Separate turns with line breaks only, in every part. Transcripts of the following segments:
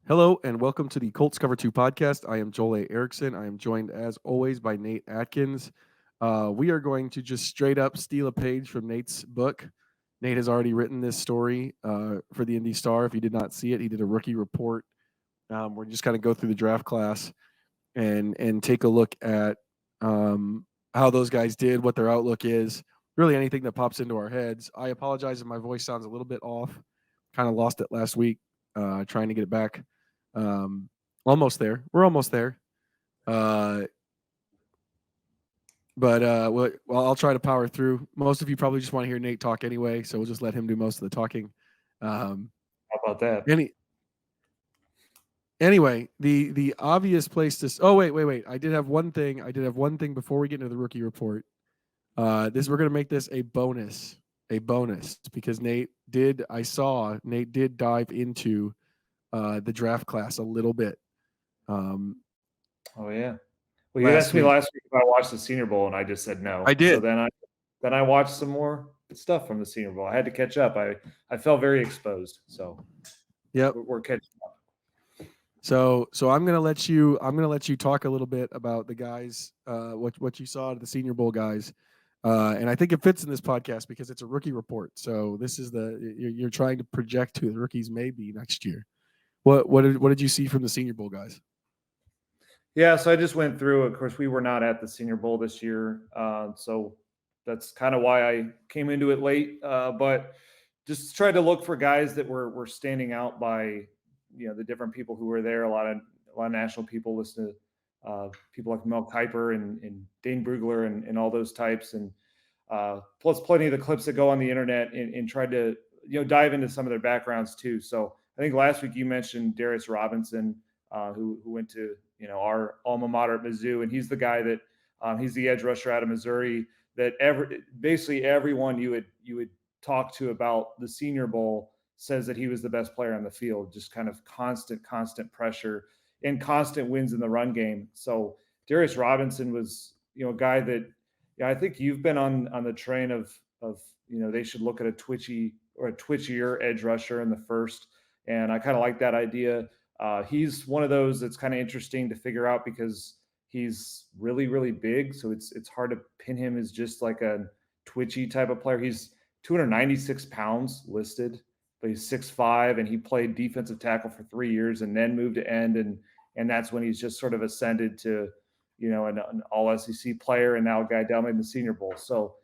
Hello and welcome to the Colts Cover-2 Podcast. I am Joel A. Erickson. I am joined, as always, by Nate Atkins. We are going to just straight up steal a page from Nate's book. Nate has already written this story for the IndyStar. If you did not see it, he did a rookie report. We're just kind of go through the draft class and take a look at how those guys did, what their outlook is, really anything that pops into our heads. I apologize if my voice sounds a little bit off. Kind of lost it last week, trying to get it back. Almost there. We're almost there. Well, I'll try to power through. Most of you probably just want to hear Nate talk anyway, so we'll just let him do most of the talking.
How about that?
Anyway, the obvious place to. Oh wait. I did have one thing. Before we get into the rookie report. We're gonna make this a bonus because Nate did dive into the draft class a little bit.
Oh yeah. Well, you asked me last week if I watched the Senior Bowl, and I just said no.
I did.
So then I watched some more stuff from the Senior Bowl. I had to catch up. I felt very exposed. So
yeah,
we're catching up.
So I'm gonna let you talk a little bit about the guys, what you saw at the Senior Bowl guys, and I think it fits in this podcast because it's a rookie report. So this is you're trying to project who the rookies may be next year. What did you see from the Senior Bowl guys?
Yeah, so I just went through. Of course, we were not at the Senior Bowl this year, so that's kind of why I came into it late. But just tried to look for guys that were standing out by the different people who were there. A lot of national people listen to people like Mel Kiper and Dane Brugler and all those types, and plus plenty of the clips that go on the internet and tried to dive into some of their backgrounds too. So I think last week you mentioned Darius Robinson, who went to our alma mater at Mizzou, and he's the guy that he's the edge rusher out of Missouri that basically everyone you would talk to about the Senior Bowl says that he was the best player on the field. Just kind of constant pressure and constant wins in the run game. So Darius Robinson was a guy that I think you've been on the train of they should look at a twitchier edge rusher in the first, and I kind of like that idea. He's one of those that's kind of interesting to figure out because he's really, really big. So it's hard to pin him as just like a twitchy type of player. He's 296 pounds listed, but he's 6'5", and he played defensive tackle for 3 years and then moved to end. And that's when he's just sort of ascended to, an all SEC player and now a guy down in the Senior Bowl. So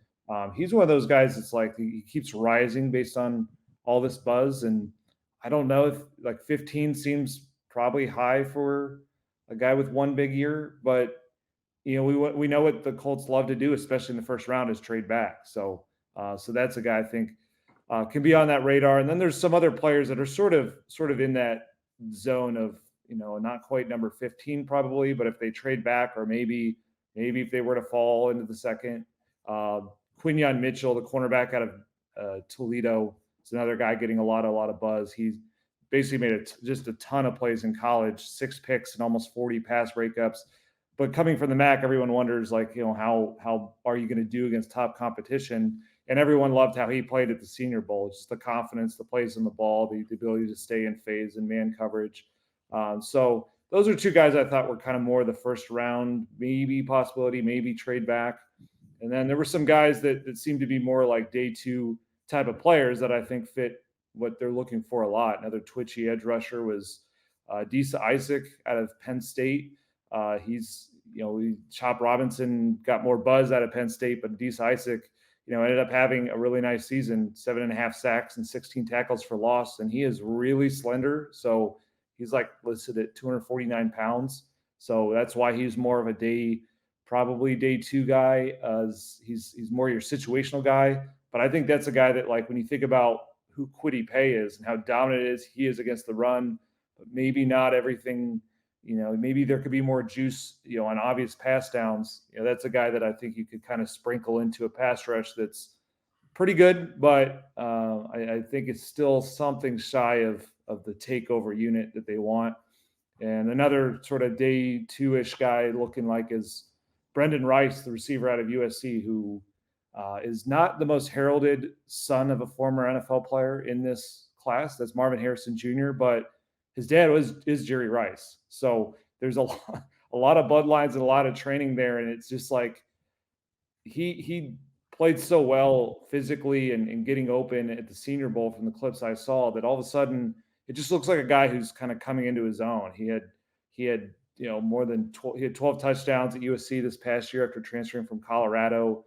he's one of those guys that's like, he keeps rising based on all this buzz. And I don't know if like 15 seems probably high for a guy with one big year, but we know what the Colts love to do, especially in the first round, is trade back. So that's a guy I think can be on that radar. And then there's some other players that are sort of in that zone of not quite number 15 probably, but if they trade back or maybe if they were to fall into the second, Quinyon Mitchell, the cornerback out of Toledo. It's another guy getting a lot of buzz. He's basically made just a ton of plays in college, 6 picks and almost 40 pass breakups. But coming from the MAC, everyone wonders how are you going to do against top competition? And everyone loved how he played at the Senior Bowl. Just the confidence, the plays in the ball, the ability to stay in phase and man coverage. So those are 2 guys I thought were kind of more the first round, maybe possibility, maybe trade back. And then there were some guys that seemed to be more like day 2 type of players that I think fit what they're looking for a lot. Another twitchy edge rusher was Disa Isaac out of Penn State. Chop Robinson got more buzz out of Penn State, but Disa Isaac, ended up having a really nice season, 7.5 sacks and 16 tackles for loss. And he is really slender. So he's like listed at 249 pounds. So that's why he's more of a probably day 2 guy. He's more your situational guy. But I think that's a guy that, like, when you think about who Kwity Paye is and how dominant he is against the run, but maybe not everything, maybe there could be more juice, on obvious pass downs. That's a guy that I think you could kind of sprinkle into a pass rush that's pretty good, but I think it's still something shy of the takeover unit that they want. And another sort of day 2-ish guy looking like is Brendan Rice, the receiver out of USC, who is not the most heralded son of a former NFL player in this class. That's Marvin Harrison Jr., but his dad is Jerry Rice. So there's a lot of bloodlines and a lot of training there. And it's just like, he played so well physically and getting open at the Senior Bowl from the clips I saw that all of a sudden it just looks like a guy who's kind of coming into his own. He had more than he had 12 touchdowns at USC this past year after transferring from Colorado.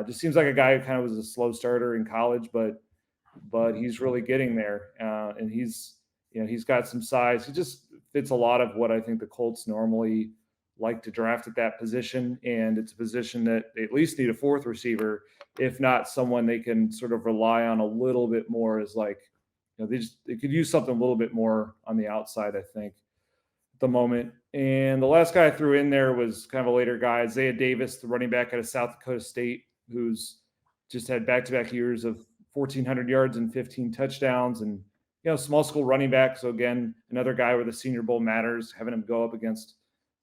Just seems like a guy who kind of was a slow starter in college, but he's really getting there, and he's got some size. He just fits a lot of what I think the Colts normally like to draft at that position, and it's a position that they at least need a fourth receiver, if not someone they can sort of rely on a little bit more as like, they could use something a little bit more on the outside, I think, at the moment. And the last guy I threw in there was kind of a later guy, Isaiah Davis, the running back out of South Dakota State, who's just had back-to-back years of 1,400 yards and 15 touchdowns, and small school running back. So again, another guy where the Senior Bowl matters, having him go up against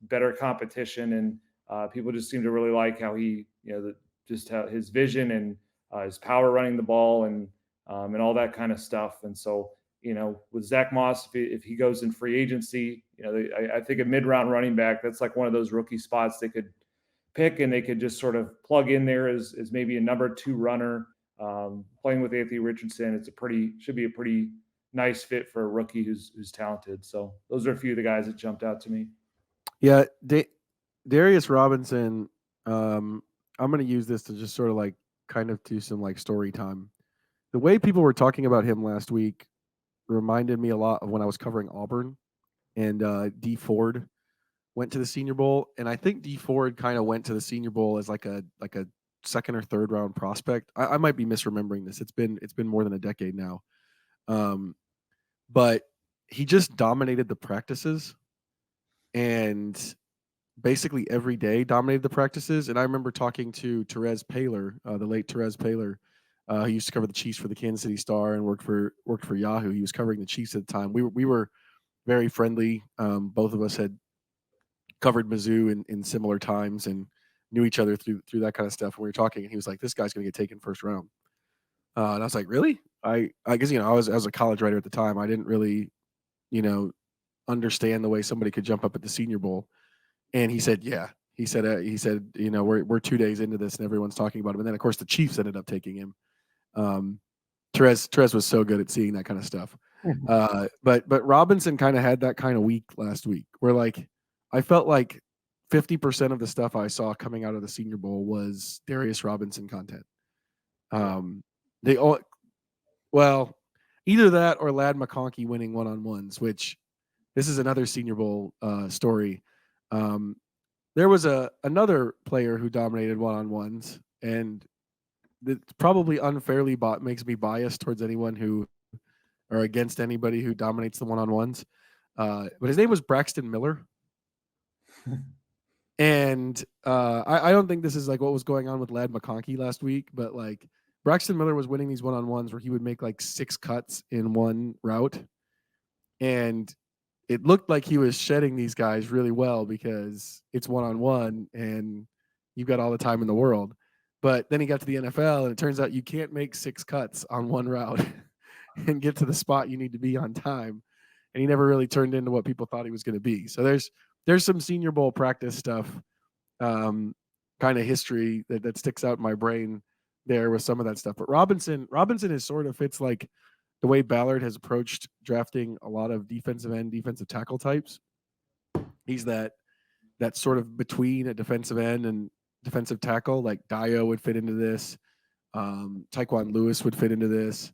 better competition, and people just seem to really like how he, just how his vision and his power running the ball and all that kind of stuff. And so, with Zach Moss, if he goes in free agency, I think a mid-round running back, that's like one of those rookie spots they could pick, and they could just sort of plug in there as maybe a number 2 runner. Playing with Anthony Richardson, should be a pretty nice fit for a rookie who's talented. So those are a few of the guys that jumped out to me.
Yeah, Darius Robinson. I'm going to use this to just sort of like kind of do some like story time. The way people were talking about him last week reminded me a lot of when I was covering Auburn, and D Ford went to the Senior Bowl, and I think D Ford kind of went to the Senior Bowl as like a second or third round prospect. I might be misremembering this. It's been more than a decade now, but he just dominated the practices, and basically every day dominated the practices. And I remember talking to Terez Paylor, the late Terez Paylor, who used to cover the Chiefs for the Kansas City Star and worked for Yahoo. He was covering the Chiefs at the time. We were very friendly. Both of us had covered Mizzou in similar times and knew each other through that kind of stuff. And we were talking, and he was like, "This guy's going to get taken first round." And I was like, "Really?" I guess I was a college writer at the time. I didn't really understand the way somebody could jump up at the Senior Bowl. And he said, "Yeah." He said, we're 2 days into this, and everyone's talking about him. And then, of course, the Chiefs ended up taking him. Terez was so good at seeing that kind of stuff. But Robinson kind of had that kind of week last week, where like I felt like 50% of the stuff I saw coming out of the Senior Bowl was Darius Robinson content. Either that or Ladd McConkey winning one-on-ones, which this is another Senior Bowl story. There was another player who dominated one-on-ones, and it probably unfairly makes me biased towards anyone who or against anybody who dominates the one-on-ones. But his name was Braxton Miller. And I don't think this is like what was going on with Ladd McConkey last week, but like Braxton Miller was winning these one-on-ones where he would make like 6 cuts in one route. And it looked like he was shedding these guys really well because it's one-on-one and you've got all the time in the world. But then he got to the NFL, and it turns out you can't make 6 cuts on one route and get to the spot you need to be on time. And he never really turned into what people thought he was going to be. So there's some Senior Bowl practice stuff, kind of history that sticks out in my brain there with some of that stuff. But Robinson is sort of fits like the way Ballard has approached drafting a lot of defensive end, defensive tackle types. He's that sort of between a defensive end and defensive tackle. Like Dio would fit into this. Tyquan Lewis would fit into this.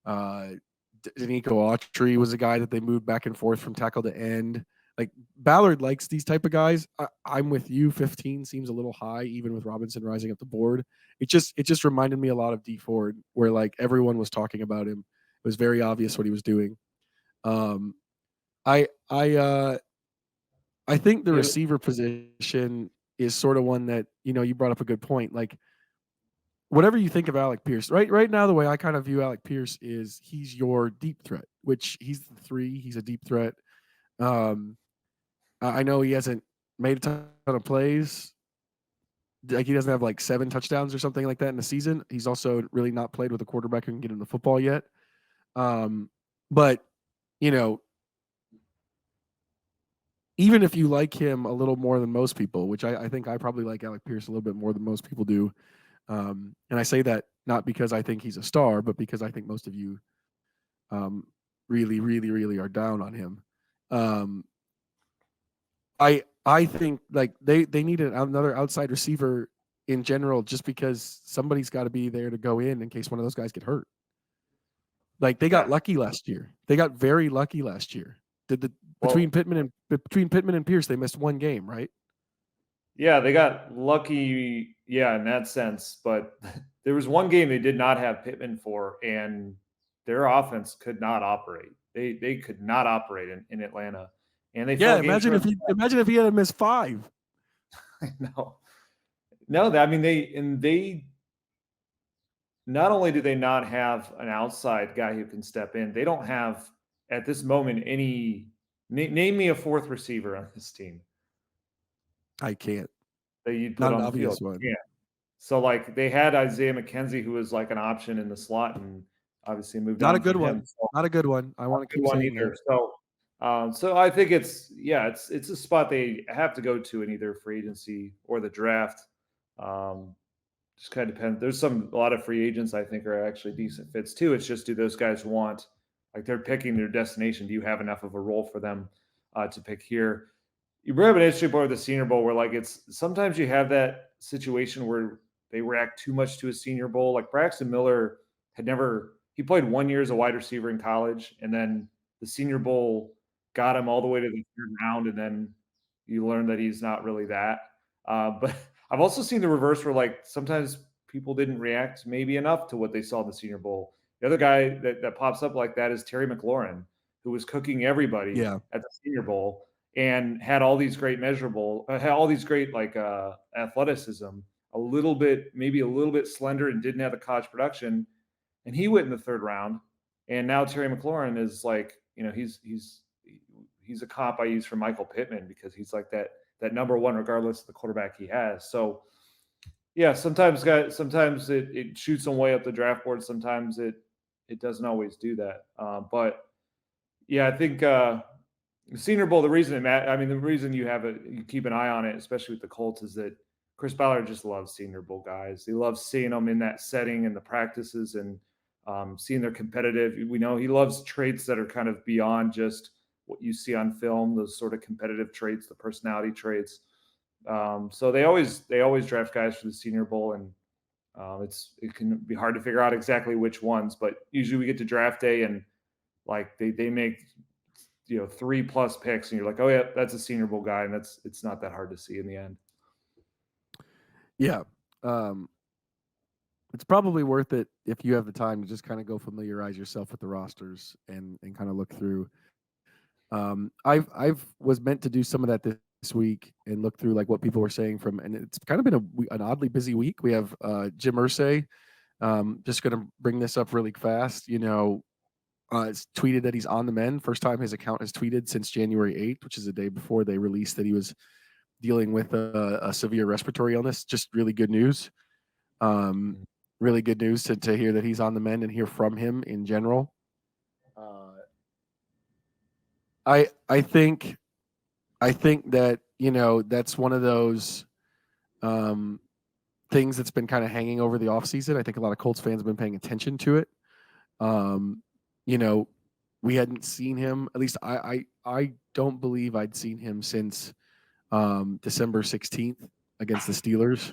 Danico Autry was a guy that they moved back and forth from tackle to end. Like Ballard likes these type of guys. I'm with you. 15 seems a little high, even with Robinson rising up the board. It just reminded me a lot of D Ford, where like everyone was talking about him. It was very obvious what he was doing. I think the receiver position is sort of one that, you brought up a good point. Like whatever you think of Alec Pierce, right now, the way I kind of view Alec Pierce is he's your deep threat, which he's the 3. He's a deep threat. I know he hasn't made a ton of plays. Like he doesn't have like 7 touchdowns or something like that in the season. He's also really not played with a quarterback who can get him the football yet. But even if you like him a little more than most people, which I think I probably like Alec Pierce a little bit more than most people do. And I say that not because I think he's a star, but because I think most of you really, really, really are down on him. Um, I think like they need another outside receiver in general, just because somebody's got to be there to go in case one of those guys get hurt. Like they got
Yeah.
lucky last year. They got very lucky last year. Did the
Well,
between Pittman and Pierce, they missed one game, right?
yeah, they got lucky, yeah, in that sense. But there was one game they did not have Pittman for, and their offense could not operate. They could not operate in Atlanta, and they
Yeah,
fell game short.
imagine if he had missed 5.
No, no. I mean, they not only do they not have an outside guy who can step in, they don't have at this moment any. Name me a fourth receiver on this team
I can't.
that you'd put
Not an
on the field.
obvious one.
Yeah. So like they had Isaiah McKenzie, who was like an option in the slot, and obviously moved
Not a
on
good
from him.
one.
So
Not a good one. I want to
good
keep
one
saying
either.
that.
So I think it's a spot they have to go to in either free agency or the draft. Um, just kind of depends. There's a lot of free agents I think are actually decent fits too. It's just, do those guys want, like, they're picking their destination? Do you have enough of a role for them to pick here? You bring up an interesting point with the Senior Bowl, where like it's sometimes you have that situation where they react too much to a Senior Bowl. Like Braxton Miller he played 1 year as a wide receiver in college, and then the Senior Bowl got him all the way to the third round, and then you learn that he's not really that. But I've also seen the reverse, where like sometimes people didn't react maybe enough to what they saw in the Senior Bowl. The other guy that pops up like that is Terry McLaurin, who was cooking everybody
Yeah.
at the Senior Bowl and had all these great had all these great like athleticism, maybe a little bit slender, and didn't have the college production. And he went in the third round. And now Terry McLaurin is like, he's a comp I use for Michael Pittman, because he's like that number one, regardless of the quarterback he has. So yeah, sometimes it shoots them way up the draft board. Sometimes it doesn't always do that. But yeah, I think the Senior Bowl, the reason the reason you keep an eye on it, especially with the Colts, is that Chris Ballard just loves Senior Bowl guys. He loves seeing them in that setting and the practices, and seeing they're competitive. We know he loves traits that are kind of beyond just what you see on film, those sort of competitive traits, the personality traits. So they always draft guys for the Senior Bowl, and it can be hard to figure out exactly which ones, but usually we get to draft day and like they make 3+ picks, and you're like, oh yeah, that's a Senior Bowl guy, and it's not that hard to see in the end.
Yeah. It's probably worth it if you have the time to just kind of go familiarize yourself with the rosters and kind of look through. I've was meant to do some of that this week and look through like what people were saying and it's kind of been an oddly busy week. We have Jim Irsay. Just going to bring this up really fast. It's tweeted that he's on the mend. First time his account has tweeted since January 8th, which is the day before they released that he was dealing with a severe respiratory illness. Just really good news. Really good news to hear that he's on the mend and hear from him in general. I think that that's one of those things that's been kind of hanging over the offseason. I think a lot of Colts fans have been paying attention to it. We hadn't seen him, at least I don't believe I'd seen him since December 16th against the Steelers.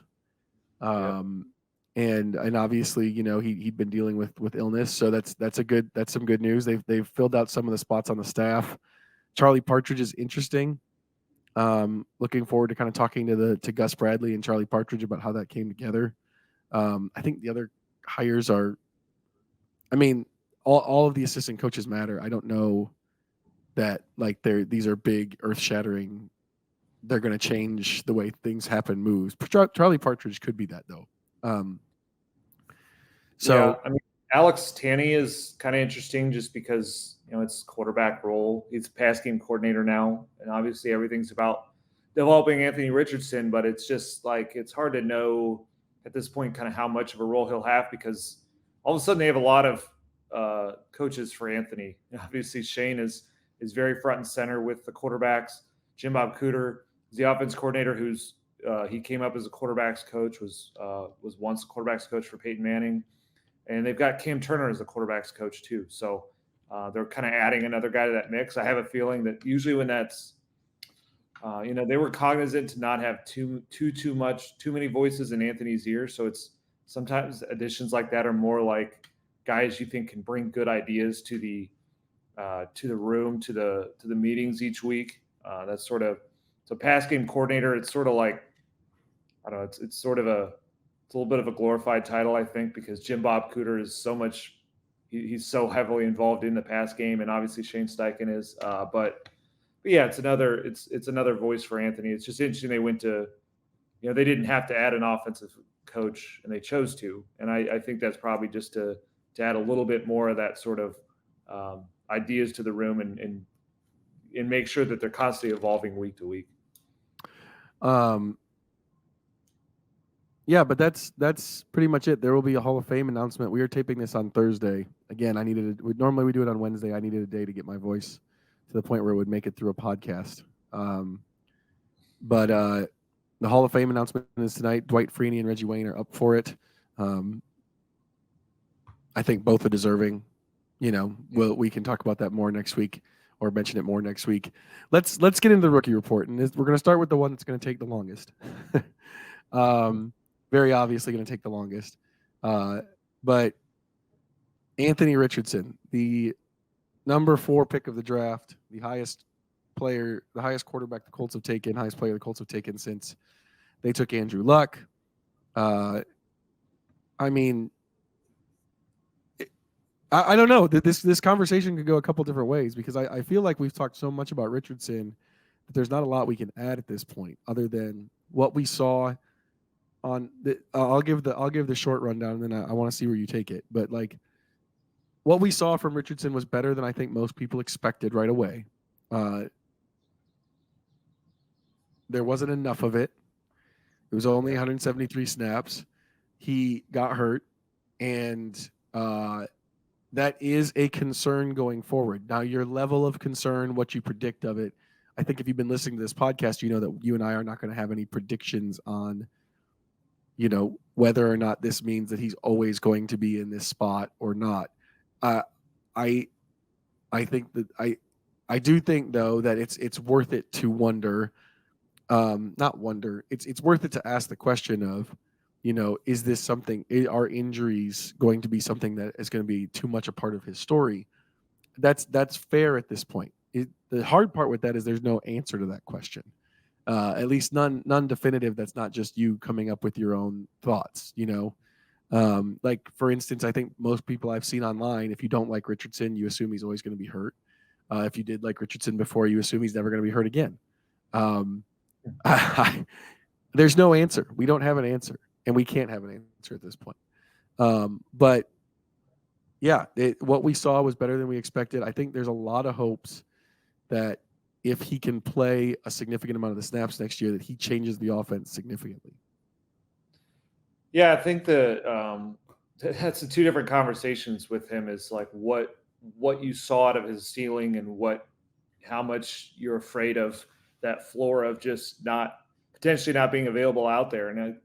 And obviously, he'd been dealing with illness, so that's some good news. They've filled out some of the spots on the staff. Charlie Partridge is interesting. Looking forward to kind of talking to Gus Bradley and Charlie Partridge about how that came together. I think the other hires are, all of the assistant coaches matter. I don't know that like these are big, earth-shattering. They're going to change the way things happen, moves. Charlie Partridge could be that though.
Alex Tanney is kind of interesting just because it's quarterback role. He's pass game coordinator now, and obviously everything's about developing Anthony Richardson, but it's just like it's hard to know at this point kind of how much of a role he'll have, because all of a sudden they have a lot of coaches for Anthony. Obviously Shane is very front and center with the quarterbacks. Jim Bob Cooter is the offense coordinator who's he came up as a quarterbacks coach, was once a quarterbacks coach for Peyton Manning, and they've got Cam Turner as the quarterbacks coach too. So they're kind of adding another guy to that mix. I have a feeling that usually when that's they were cognizant to not have too many voices in Anthony's ear. So it's sometimes additions like that are more like guys you think can bring good ideas to the room, to the meetings each week. That's sort of, so pass game coordinator. It's sort of like, I don't know. It's sort of it's a little bit of a glorified title, I think, because Jim Bob Cooter is so much. He's so heavily involved in the pass game, and obviously Shane Steichen is. But yeah, it's another voice for Anthony. It's just interesting they went to, they didn't have to add an offensive coach, and they chose to, and I think that's probably just to add a little bit more of that sort of ideas to the room and make sure that they're constantly evolving week to week.
Yeah, but that's pretty much it. There will be a Hall of Fame announcement. We are taping this on Thursday. Again, normally we do it on Wednesday. I needed a day to get my voice to the point where it would make it through a podcast. But the Hall of Fame announcement is tonight. Dwight Freeney and Reggie Wayne are up for it. I think both are deserving. We can talk about that more next week, or mention it more next week. Let's get into the rookie report, and we're going to start with the one that's going to take the longest. Very obviously going to take the longest. But Anthony Richardson, the number 4 pick of the draft, the highest quarterback the Colts have taken, highest player the Colts have taken since they took Andrew Luck. I mean, I don't know. This conversation could go a couple different ways, because I feel like we've talked so much about Richardson that there's not a lot we can add at this point other than what we saw on the. I'll give the short rundown, and then I want to see where you take it. But like, what we saw from Richardson was better than I think most people expected right away. There wasn't enough of it. It was only 173 snaps. He got hurt, and that is a concern going forward. Now, your level of concern, what you predict of it, I think if you've been listening to this podcast, you know that you and I are not going to have any predictions on, whether or not this means that he's always going to be in this spot or not. I think that I do think, though, that it's worth it to wonder, not wonder. It's worth it to ask the question of, is this something? Are injuries going to be something that is going to be too much a part of his story? That's fair at this point. The hard part with that is there's no answer to that question. At least none definitive. That's not just you coming up with your own thoughts. Like, for instance, I think most people I've seen online, if you don't like Richardson, you assume he's always going to be hurt. If you did like Richardson before, you assume he's never going to be hurt again. There's no answer. We don't have an answer, and we can't have an answer at this point. But yeah, what we saw was better than we expected. I think there's a lot of hopes that if he can play a significant amount of the snaps next year, that he changes the offense significantly.
Yeah, I think that's the two different conversations with him, is like what you saw out of his ceiling and how much you're afraid of that floor of just potentially not being available out there. And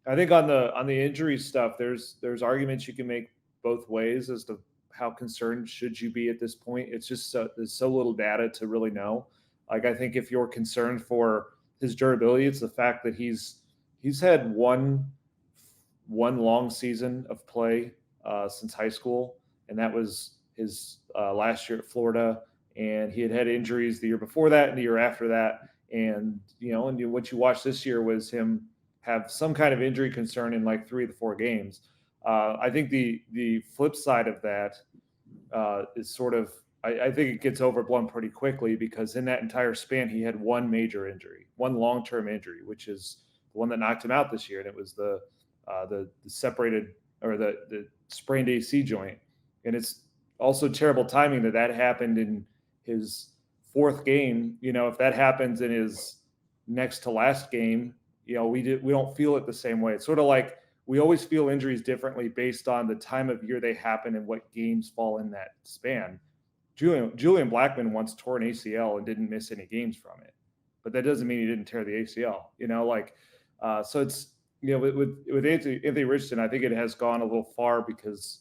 I think on the injury stuff, there's arguments you can make both ways as to how concerned should you be at this point. It's just there's so little data to really know. Like, I think if you're concerned for his durability, it's the fact that he's had one long season of play since high school, and that was his last year at Florida. And he had injuries the year before that and the year after that. And and what you watched this year was him have some kind of injury concern in like 3 of the 4 games. I think the flip side of that is sort of, I think it gets overblown pretty quickly, because in that entire span, he had one major injury, one long-term injury, which is the one that knocked him out this year. And it was the separated, or the sprained AC joint. And it's also terrible timing that happened in his 4th game. If that happens in his next to last game, we don't feel it the same way. It's sort of like we always feel injuries differently based on the time of year they happen and what games fall in that span. Julian Blackmon once tore an ACL and didn't miss any games from it, but that doesn't mean he didn't tear the ACL. So it's with Anthony Richardson, I think it has gone a little far because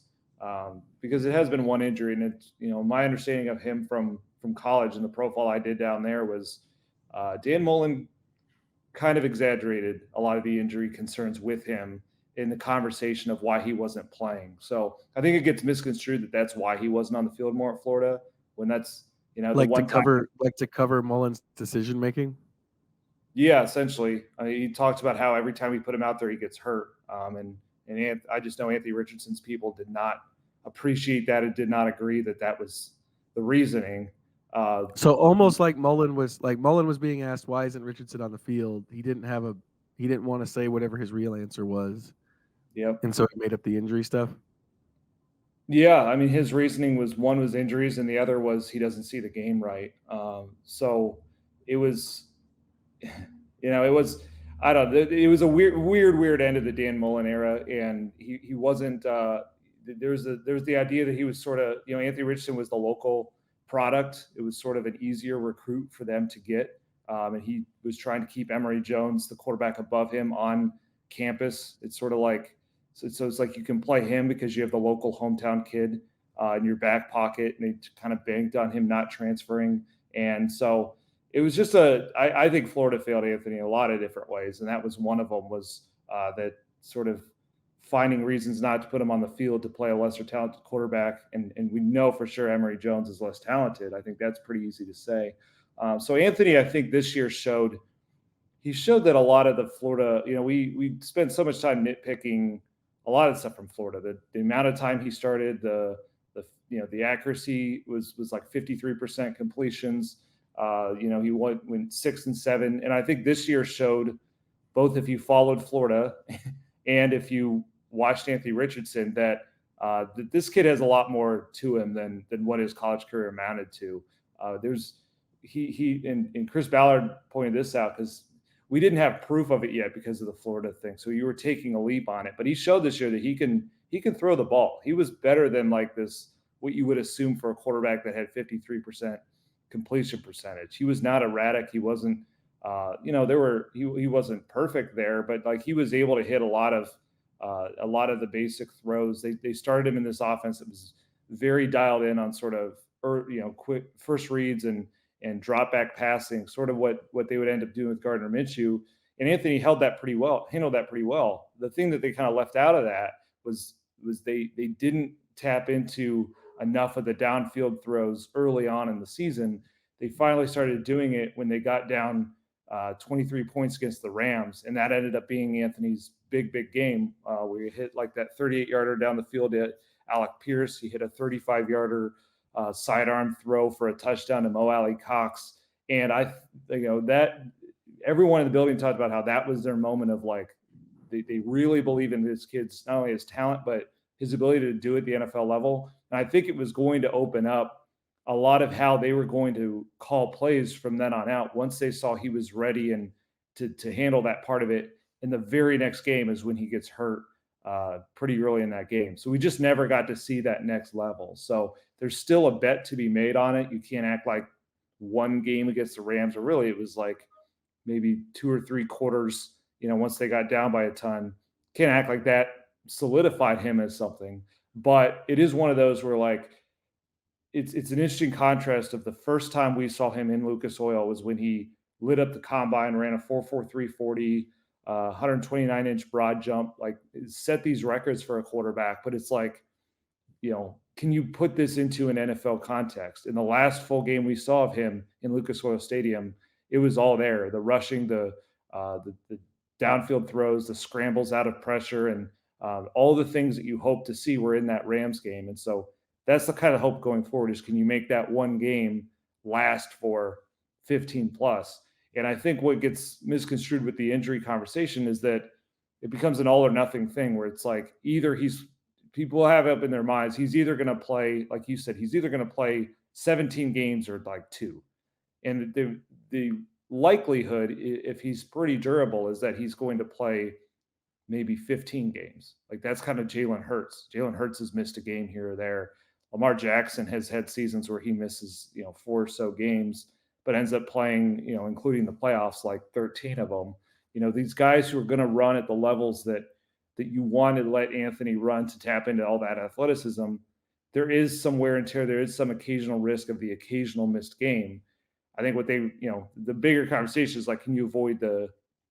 it has been one injury, and it's my understanding of him from college and the profile I did down there was Dan Mullen kind of exaggerated a lot of the injury concerns with him in the conversation of why he wasn't playing. So I think it gets misconstrued that that's why he wasn't on the field more at Florida, when that's
like to cover Mullen's decision making.
Yeah, essentially. He talks about how every time we put him out there, he gets hurt. I just know Anthony Richardson's people did not appreciate that and did not agree that that was the reasoning.
So almost like Mullen was being asked, why isn't Richardson on the field? He didn't want to say whatever his real answer was.
Yep.
And so he made up the injury stuff.
Yeah, I mean, his reasoning was, one was injuries and the other was he doesn't see the game right. So it was, it was a weird end of the Dan Mullen era, and he wasn't. There's the idea that he was sort of, Anthony Richardson was the local product. It was sort of an easier recruit for them to get, and he was trying to keep Emory Jones, the quarterback above him, on campus. It's sort of like so it's like you can play him because you have the local hometown kid in your back pocket, and they kind of banked on him not transferring, and so. It was just I think Florida failed Anthony in a lot of different ways, and that was one of them, was that sort of finding reasons not to put him on the field to play a lesser talented quarterback, and we know for sure Emory Jones is less talented. I think that's pretty easy to say. So Anthony, I think this year showed that a lot of the Florida, we spent so much time nitpicking a lot of stuff from Florida. The amount of time he started, the accuracy was like 53% completions. He went 6 and 7, and I think this year showed, both if you followed Florida and if you watched Anthony Richardson, that this kid has a lot more to him than what his college career amounted to. And Chris Ballard pointed this out, because we didn't have proof of it yet because of the Florida thing, so you were taking a leap on it. But he showed this year that he can throw the ball. He was better than like this, what you would assume for a quarterback that had 53% completion percentage. He was not erratic. He wasn't, he wasn't perfect there, but like he was able to hit a lot of the basic throws. They started him in this offense that was very dialed in on sort of, quick first reads and drop back passing, sort of what they would end up doing with Gardner Minshew. And Anthony handled that pretty well. The thing that they kind of left out of that was they didn't tap into enough of the downfield throws early on in the season. They finally started doing it when they got down 23 points against the Rams, and that ended up being Anthony's big game, where he hit like that 38-yarder down the field at Alec Pierce. He hit a 35-yarder sidearm throw for a touchdown to Mo Alley Cox, and that everyone in the building talked about how that was their moment of like they really believe in this kid's, not only his talent but his ability to do it at the NFL level. And I think it was going to open up a lot of how they were going to call plays from then on out, once they saw he was ready and to handle that part of it. And the very next game is when he gets hurt pretty early in that game. So we just never got to see that next level. So there's still a bet to be made on it. You can't act like one game against the Rams, or really it was like maybe 2 or 3 quarters, once they got down by a ton. Can't act like that solidified him as something. But it is one of those where like it's an interesting contrast of the first time we saw him in Lucas Oil was when he lit up the combine, ran a 4.43 40, 129-inch broad jump, like set these records for a quarterback. But it's like, can you put this into an NFL context? In the last full game we saw of him in Lucas Oil Stadium, it was all there: the rushing, the downfield throws, the scrambles out of pressure, and all the things that you hope to see were in that Rams game. And so that's the kind of hope going forward, is can you make that one game last for 15 plus? And I think what gets misconstrued with the injury conversation is that it becomes an all or nothing thing, where it's like either people have up in their minds, he's either going to play, like you said, he's either going to play 17 games or like 2. And the likelihood, if he's pretty durable, is that he's going to play maybe 15 games. Like that's kind of Jalen Hurts. Jalen Hurts has missed a game here or there. Lamar Jackson has had seasons where he misses, 4 or so games, but ends up playing, including the playoffs, like 13 of them. These guys who are going to run at the levels that you want to let Anthony run to tap into all that athleticism, there is some wear and tear. There is some occasional risk of the occasional missed game. I think what the bigger conversation is like, can you avoid the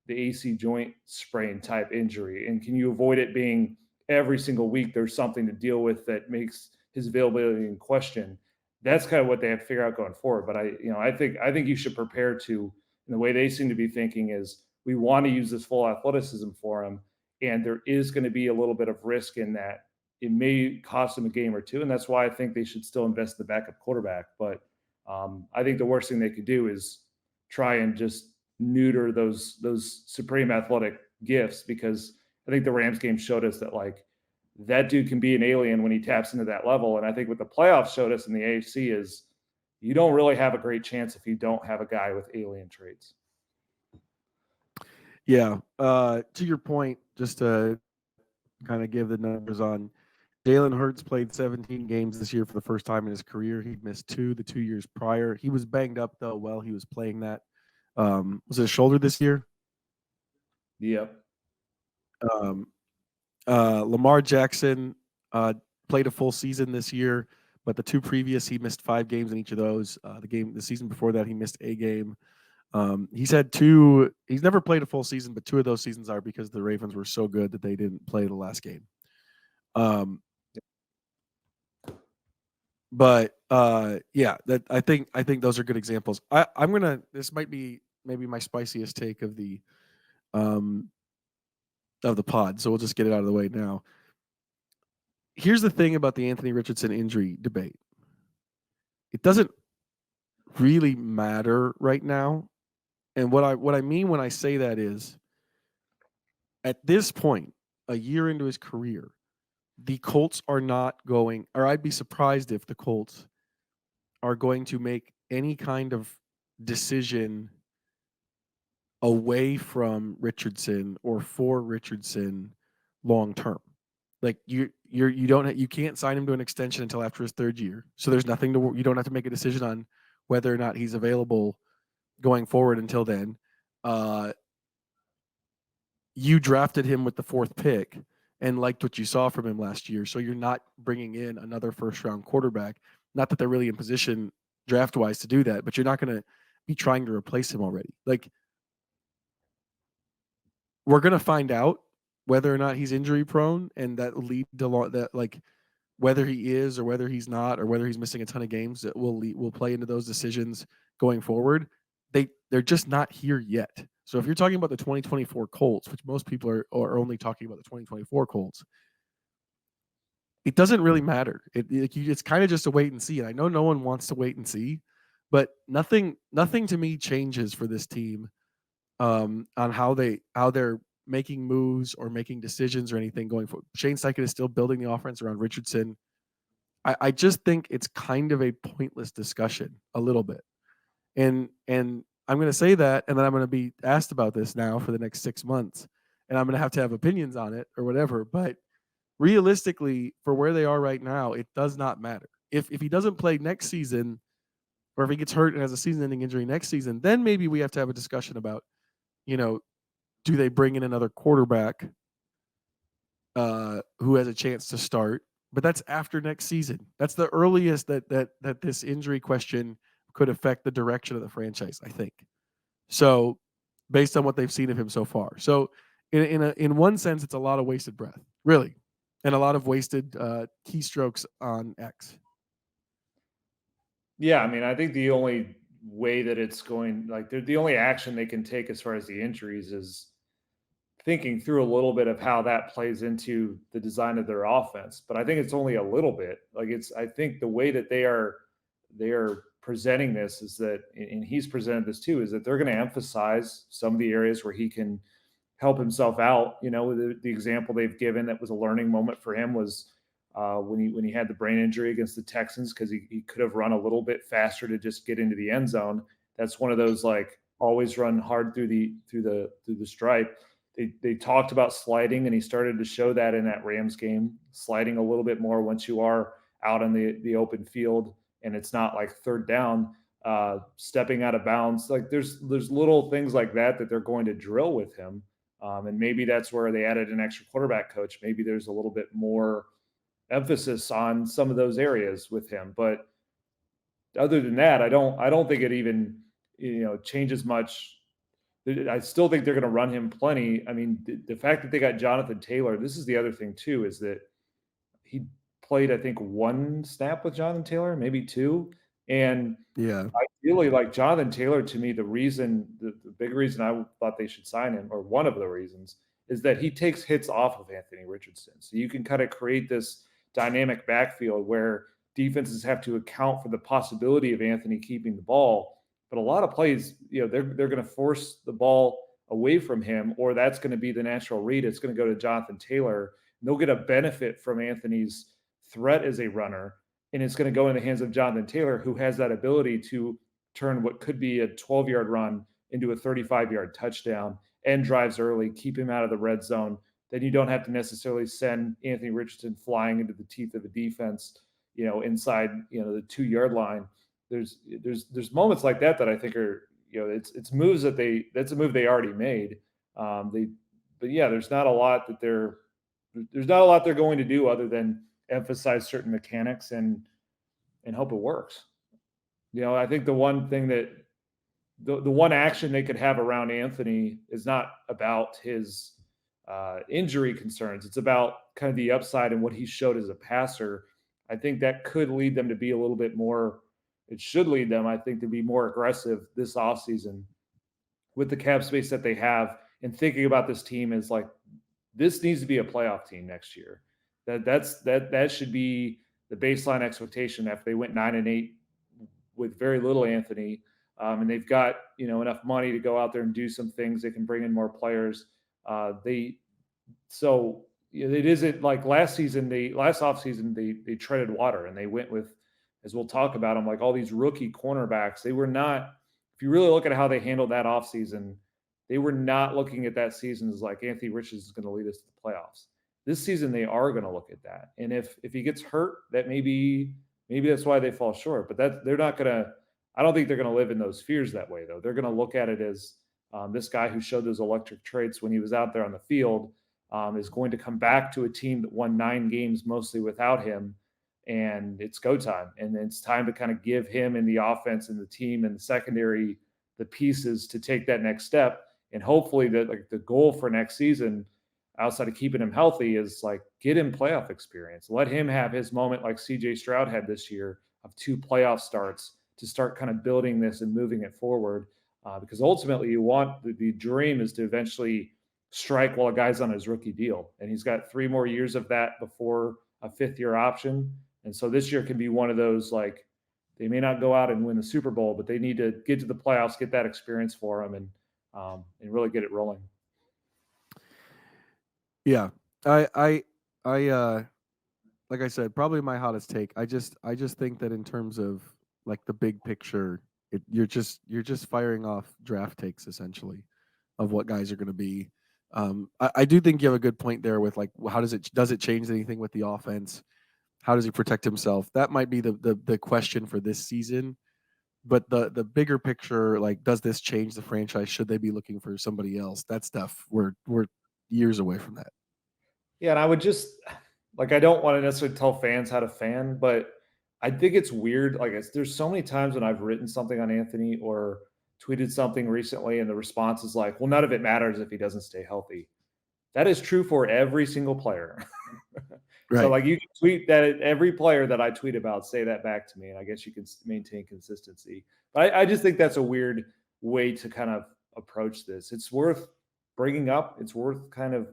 AC joint sprain type injury? And can you avoid it being every single week there's something to deal with that makes his availability in question? That's kind of what they have to figure out going forward. But I think you should prepare to, and the way they seem to be thinking is, we want to use this full athleticism for him. And there is going to be a little bit of risk in that. It may cost them a game or two. And that's why I think they should still invest in the backup quarterback. But I think the worst thing they could do is try and just neuter those supreme athletic gifts, because I think the Rams game showed us that, like, that dude can be an alien when he taps into that level. And I think what the playoffs showed us in the AFC is you don't really have a great chance if you don't have a guy with alien traits.
Yeah. To your point, just to kind of give the numbers on, Jalen Hurts played 17 games this year for the first time in his career. He missed 2 the 2 years prior. He was banged up, though, while he was playing that. Was it a shoulder this year?
Yep.
Lamar Jackson played a full season this year, but the 2 previous, he missed 5 games in each of those. The season before that, he missed a game. He's had 2. He's never played a full season, but 2 of those seasons are because the Ravens were so good that they didn't play the last game. But yeah, that I think those are good examples. I'm gonna. This might be maybe my spiciest take of the pod, so we'll just get it out of the way now. Here's the thing about the Anthony Richardson injury debate. It doesn't really matter right now. And what I mean when I say that is, at this point, a year into his career, the Colts are not going, or I'd be surprised if the Colts are going to make any kind of decision away from Richardson or for Richardson long term. Like you can't sign him to an extension until after his 3rd year. So there's nothing you don't have to make a decision on whether or not he's available going forward until then. You drafted him with the 4th pick and liked what you saw from him last year. So you're not bringing in another first-round quarterback. Not that they're really in position draft-wise to do that, but you're not going to be trying to replace him already. Like, we're going to find out whether or not he's injury-prone, and that will lead to that, like, whether he is or whether he's not, or whether he's missing a ton of games, that will play into those decisions going forward. They're just not here yet. So if you're talking about the 2024 Colts, which most people are only talking about the 2024 Colts, it doesn't really matter. It's kind of just a wait and see. And I know no one wants to wait and see, but nothing to me changes for this team on how they're making moves or making decisions or anything going forward. Shane Steichen is still building the offense around Richardson. I just think it's kind of a pointless discussion a little bit. And I'm going to say that, and then I'm going to be asked about this now for the next 6 months, and I'm going to have opinions on it or whatever. But realistically, for where they are right now, it does not matter. If he doesn't play next season, or if he gets hurt and has a season-ending injury next season, then maybe we have to have a discussion about, do they bring in another quarterback who has a chance to start? But that's after next season. That's the earliest that this injury question could affect the direction of the franchise, I think. So, based on what they've seen of him so far. So, in one sense, it's a lot of wasted breath, really, and a lot of wasted keystrokes on X.
Yeah, I mean, I think the only way that it's going, like, the only action they can take as far as the injuries is thinking through a little bit of how that plays into the design of their offense. But I think it's only a little bit. Like, I think the way that they are presenting this is that, and he's presented this too, is that they're going to emphasize some of the areas where he can help himself out. The example they've given that was a learning moment for him was when he had the brain injury against the Texans, because he could have run a little bit faster to just get into the end zone. That's one of those, like, always run hard through the stripe. They talked about sliding, and he started to show that in that Rams game, sliding a little bit more once you are out on the open field and it's not like third down, stepping out of bounds. Like there's little things like that they're going to drill with him. And maybe that's where they added an extra quarterback coach. Maybe there's a little bit more emphasis on some of those areas with him. But other than that, I don't think it even, changes much. I still think they're going to run him plenty. I mean, the fact that they got Jonathan Taylor, this is the other thing too, is that he played, I think, one snap with Jonathan Taylor, maybe two. And
Yeah.
I really like Jonathan Taylor. To me, the big reason I thought they should sign him, or one of the reasons, is that he takes hits off of Anthony Richardson. So you can kind of create this dynamic backfield where defenses have to account for the possibility of Anthony keeping the ball. But a lot of plays, they're going to force the ball away from him, or that's going to be the natural read. It's going to go to Jonathan Taylor. And they'll get a benefit from Anthony's threat as a runner, and it's going to go in the hands of Jonathan Taylor, who has that ability to turn what could be a 12-yard run into a 35-yard touchdown and drives early, keep him out of the red zone. Then you don't have to necessarily send Anthony Richardson flying into the teeth of the defense, inside, the 2-yard line. There's moments like that I think are, it's moves that's a move they already made. But yeah, there's not a lot they're going to do other than emphasize certain mechanics and hope it works. I think the one thing that the one action they could have around Anthony is not about his injury concerns. It's about kind of the upside and what he showed as a passer. I think that could lead them to be a little bit more. It should lead them, I think, to be more aggressive this offseason with the cap space that they have, and thinking about this team as like, this needs to be a playoff team next year. That should be the baseline expectation after they went 9-8 with very little Anthony, and they've got enough money to go out there and do some things. They can bring in more players. It isn't like last offseason they treaded water and they went with, as we'll talk about them, like all these rookie cornerbacks. They were not, if you really look at how they handled that offseason, they were not looking at that season as like Anthony Richardson is going to lead us to the playoffs. This season, they are going to look at that. And if he gets hurt, that maybe that's why they fall short. But they're not going to, I don't think they're going to live in those fears that way, though. They're going to look at it as this guy who showed those electric traits when he was out there on the field is going to come back to a team that won 9 games mostly without him. And it's go time. And it's time to kind of give him and the offense and the team and the secondary the pieces to take that next step. And hopefully the goal for next season, outside of keeping him healthy, is like get him playoff experience. Let him have his moment like CJ Stroud had this year of 2 playoff starts to start kind of building this and moving it forward. Because ultimately you want the dream is to eventually strike while a guy's on his rookie deal. And he's got 3 more years of that before a 5th-year option. And so this year can be one of those, like, they may not go out and win the Super Bowl, but they need to get to the playoffs, get that experience for them, and really get it rolling.
Yeah, I like I said, probably my hottest take. I just think that in terms of like the big picture, you're just firing off draft takes essentially of what guys are going to be. I do think you have a good point there with like, how does it change anything with the offense? How does he protect himself? That might be the question for this season. But the bigger picture, like, does this change the franchise? Should they be looking for somebody else? That stuff, we're years away from that.
Yeah, and I would just, like, I don't want to necessarily tell fans how to fan, but I think it's weird. Like, there's so many times when I've written something on Anthony or tweeted something recently, and the response is like, well, none of it matters if he doesn't stay healthy. That is true for every single player.
Right.
So, like, you can tweet that, every player that I tweet about, say that back to me, and I guess you can maintain consistency. But I just think that's a weird way to kind of approach this. It's worth bringing up. It's worth kind of,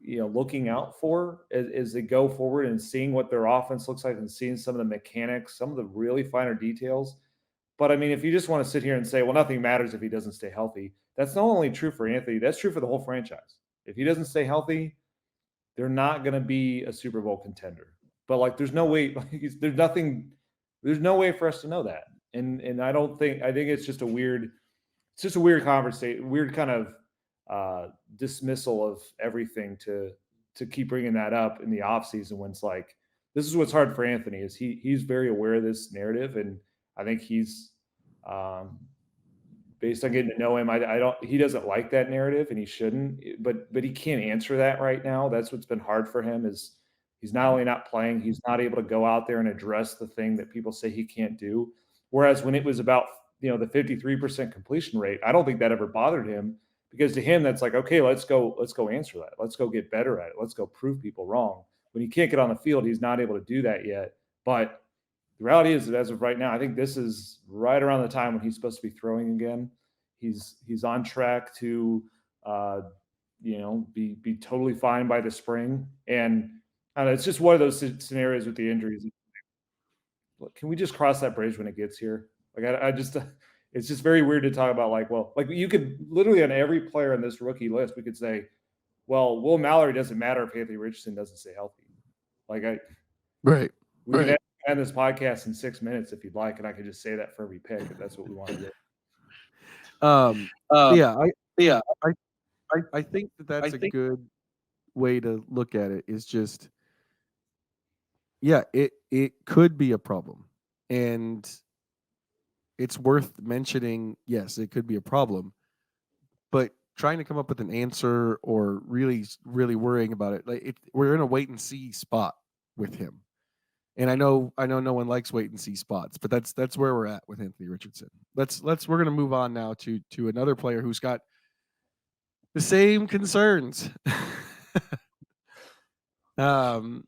looking out for as they go forward and seeing what their offense looks like and seeing some of the mechanics, some of the really finer details. But I mean, if you just want to sit here and say, well, nothing matters if he doesn't stay healthy, that's not only true for Anthony, that's true for the whole franchise. If he doesn't stay healthy, they're not going to be a Super Bowl contender. But like, there's no way, there's no way for us to know that. And I think it's just a weird conversation, weird kind of dismissal of everything to keep bringing that up in the offseason when it's like, this is what's hard for Anthony is he's very aware of this narrative, and I think he's based on getting to know him, he doesn't like that narrative, and he shouldn't, but he can't answer that right now. That's what's been hard for him is he's not only not playing, he's not able to go out there and address the thing that people say he can't do. Whereas when it was about, the 53% completion rate, I don't think that ever bothered him, because to him, that's like, okay, let's go answer that. Let's go get better at it. Let's go prove people wrong. When he can't get on the field, he's not able to do that yet. But the reality is that as of right now, I think this is right around the time when he's supposed to be throwing again. He's on track to, be totally fine by the spring. And it's just one of those scenarios with the injuries. Can we just cross that bridge when it gets here? Like, it's just very weird to talk about. Like you could literally on every player on this rookie list, we could say, well, Will Mallory doesn't matter if Anthony Richardson doesn't stay healthy.
Right.
We could end this podcast in 6 minutes if you'd like, and I could just say that for every pick if that's what we want to do.
I think that's a good way to look at it. Is just, it could be a problem, and it's worth mentioning. Yes, it could be a problem, but trying to come up with an answer or really worrying about it, we're in a wait and see spot with him. And I know no one likes wait and see spots, but that's where we're at with Anthony Richardson. We're gonna move on now to another player who's got the same concerns. The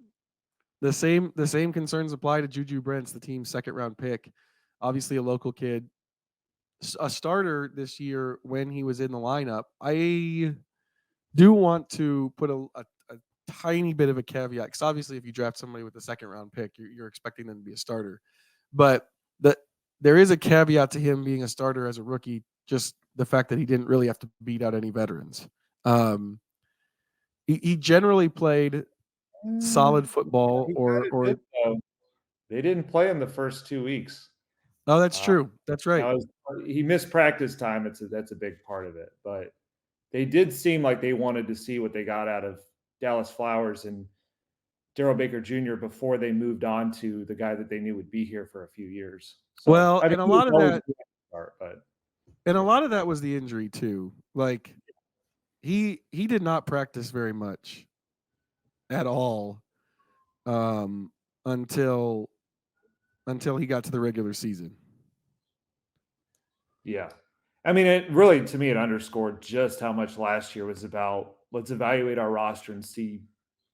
same concerns apply to Juju Brents, the team's second round pick. Obviously a local kid, a starter this year when he was in the lineup. I do want to put a tiny bit of a caveat, because obviously if you draft somebody with the second round pick, you're expecting them to be a starter. But there is a caveat to him being a starter as a rookie, just the fact that he didn't really have to beat out any veterans. He generally played solid football, or
they didn't play him the first 2 weeks.
Oh, that's true. That's right.
He missed practice time. That's a big part of it. But they did seem like they wanted to see what they got out of Dallas Flowers and Darrell Baker Jr. before they moved on to the guy that they knew would be here for a few years.
So, well, and a lot of that was the injury too. Like he did not practice very much at all until he got to the regular season.
Yeah. I mean, to me, it underscored just how much last year was about, let's evaluate our roster and see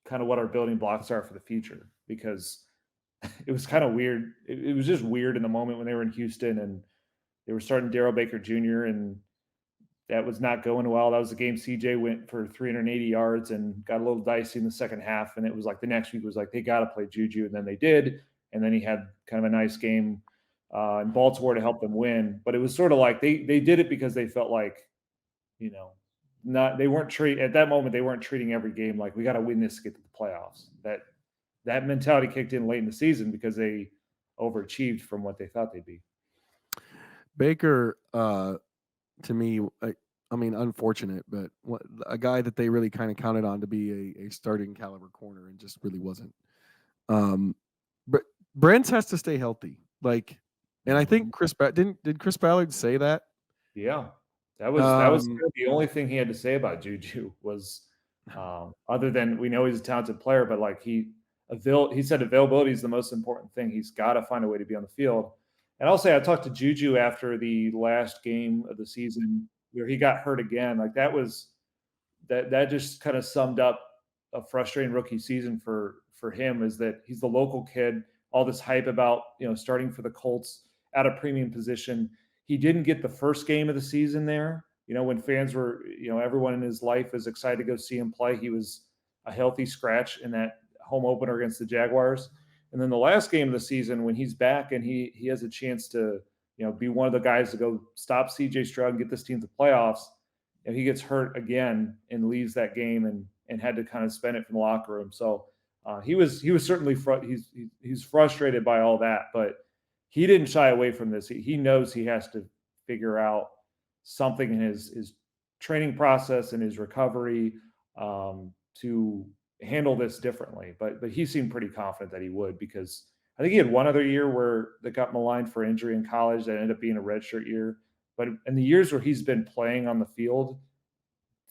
kind of what our building blocks are for the future, because it was kind of weird. It was just weird in the moment when they were in Houston and they were starting Darrell Baker Jr. and that was not going well. That was the game CJ went for 380 yards and got a little dicey in the second half. And it was like the next week was like, they got to play Juju. And then they did. And then he had kind of a nice game in Baltimore to help them win. But it was sort of like they did it because they felt like, they weren't at that moment, they weren't treating every game like we got to win this to get to the playoffs. That mentality kicked in late in the season because they overachieved from what they thought they'd be.
Baker, to me, I mean, unfortunate, but a guy that they really kind of counted on to be a starting caliber corner and just really wasn't. But Brents has to stay healthy. And I think did Chris Ballard say that?
Yeah, that was the only thing he had to say about Juju was, other than we know he's a talented player, but he said availability is the most important thing. He's got to find a way to be on the field. And I'll say I talked to Juju after the last game of the season where he got hurt again. That just kind of summed up a frustrating rookie season for him, is that he's the local kid, all this hype about, starting for the Colts at a premium position. He didn't get the first game of the season there. When fans were, everyone in his life was excited to go see him play. He was a healthy scratch in that home opener against the Jaguars. And then the last game of the season, when he's back and he has a chance to, be one of the guys to go stop CJ Stroud and get this team to playoffs, and he gets hurt again and leaves that game and had to kind of spend it from the locker room. So he was certainly he's frustrated by all that, but he didn't shy away from this. He knows he has to figure out something in his training process and his recovery to handle this differently. But he seemed pretty confident that he would, because I think he had one other year where that got maligned for injury in college that ended up being a redshirt year. But in the years where he's been playing on the field,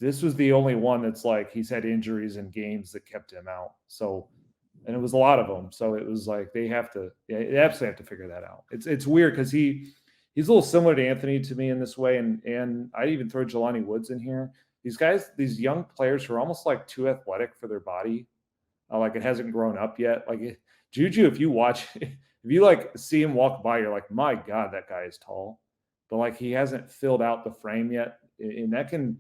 this was the only one that's like he's had injuries in games that kept him out. So, and it was a lot of them. So it was like they absolutely have to figure that out. It's weird because he's a little similar to Anthony to me in this way, and I'd even throw Jelani Woods in here. These guys, these young players who are almost like too athletic for their body, like it hasn't grown up yet. Like Juju, if you watch, if you like see him walk by, you're like, my God, that guy is tall, but like he hasn't filled out the frame yet, and that can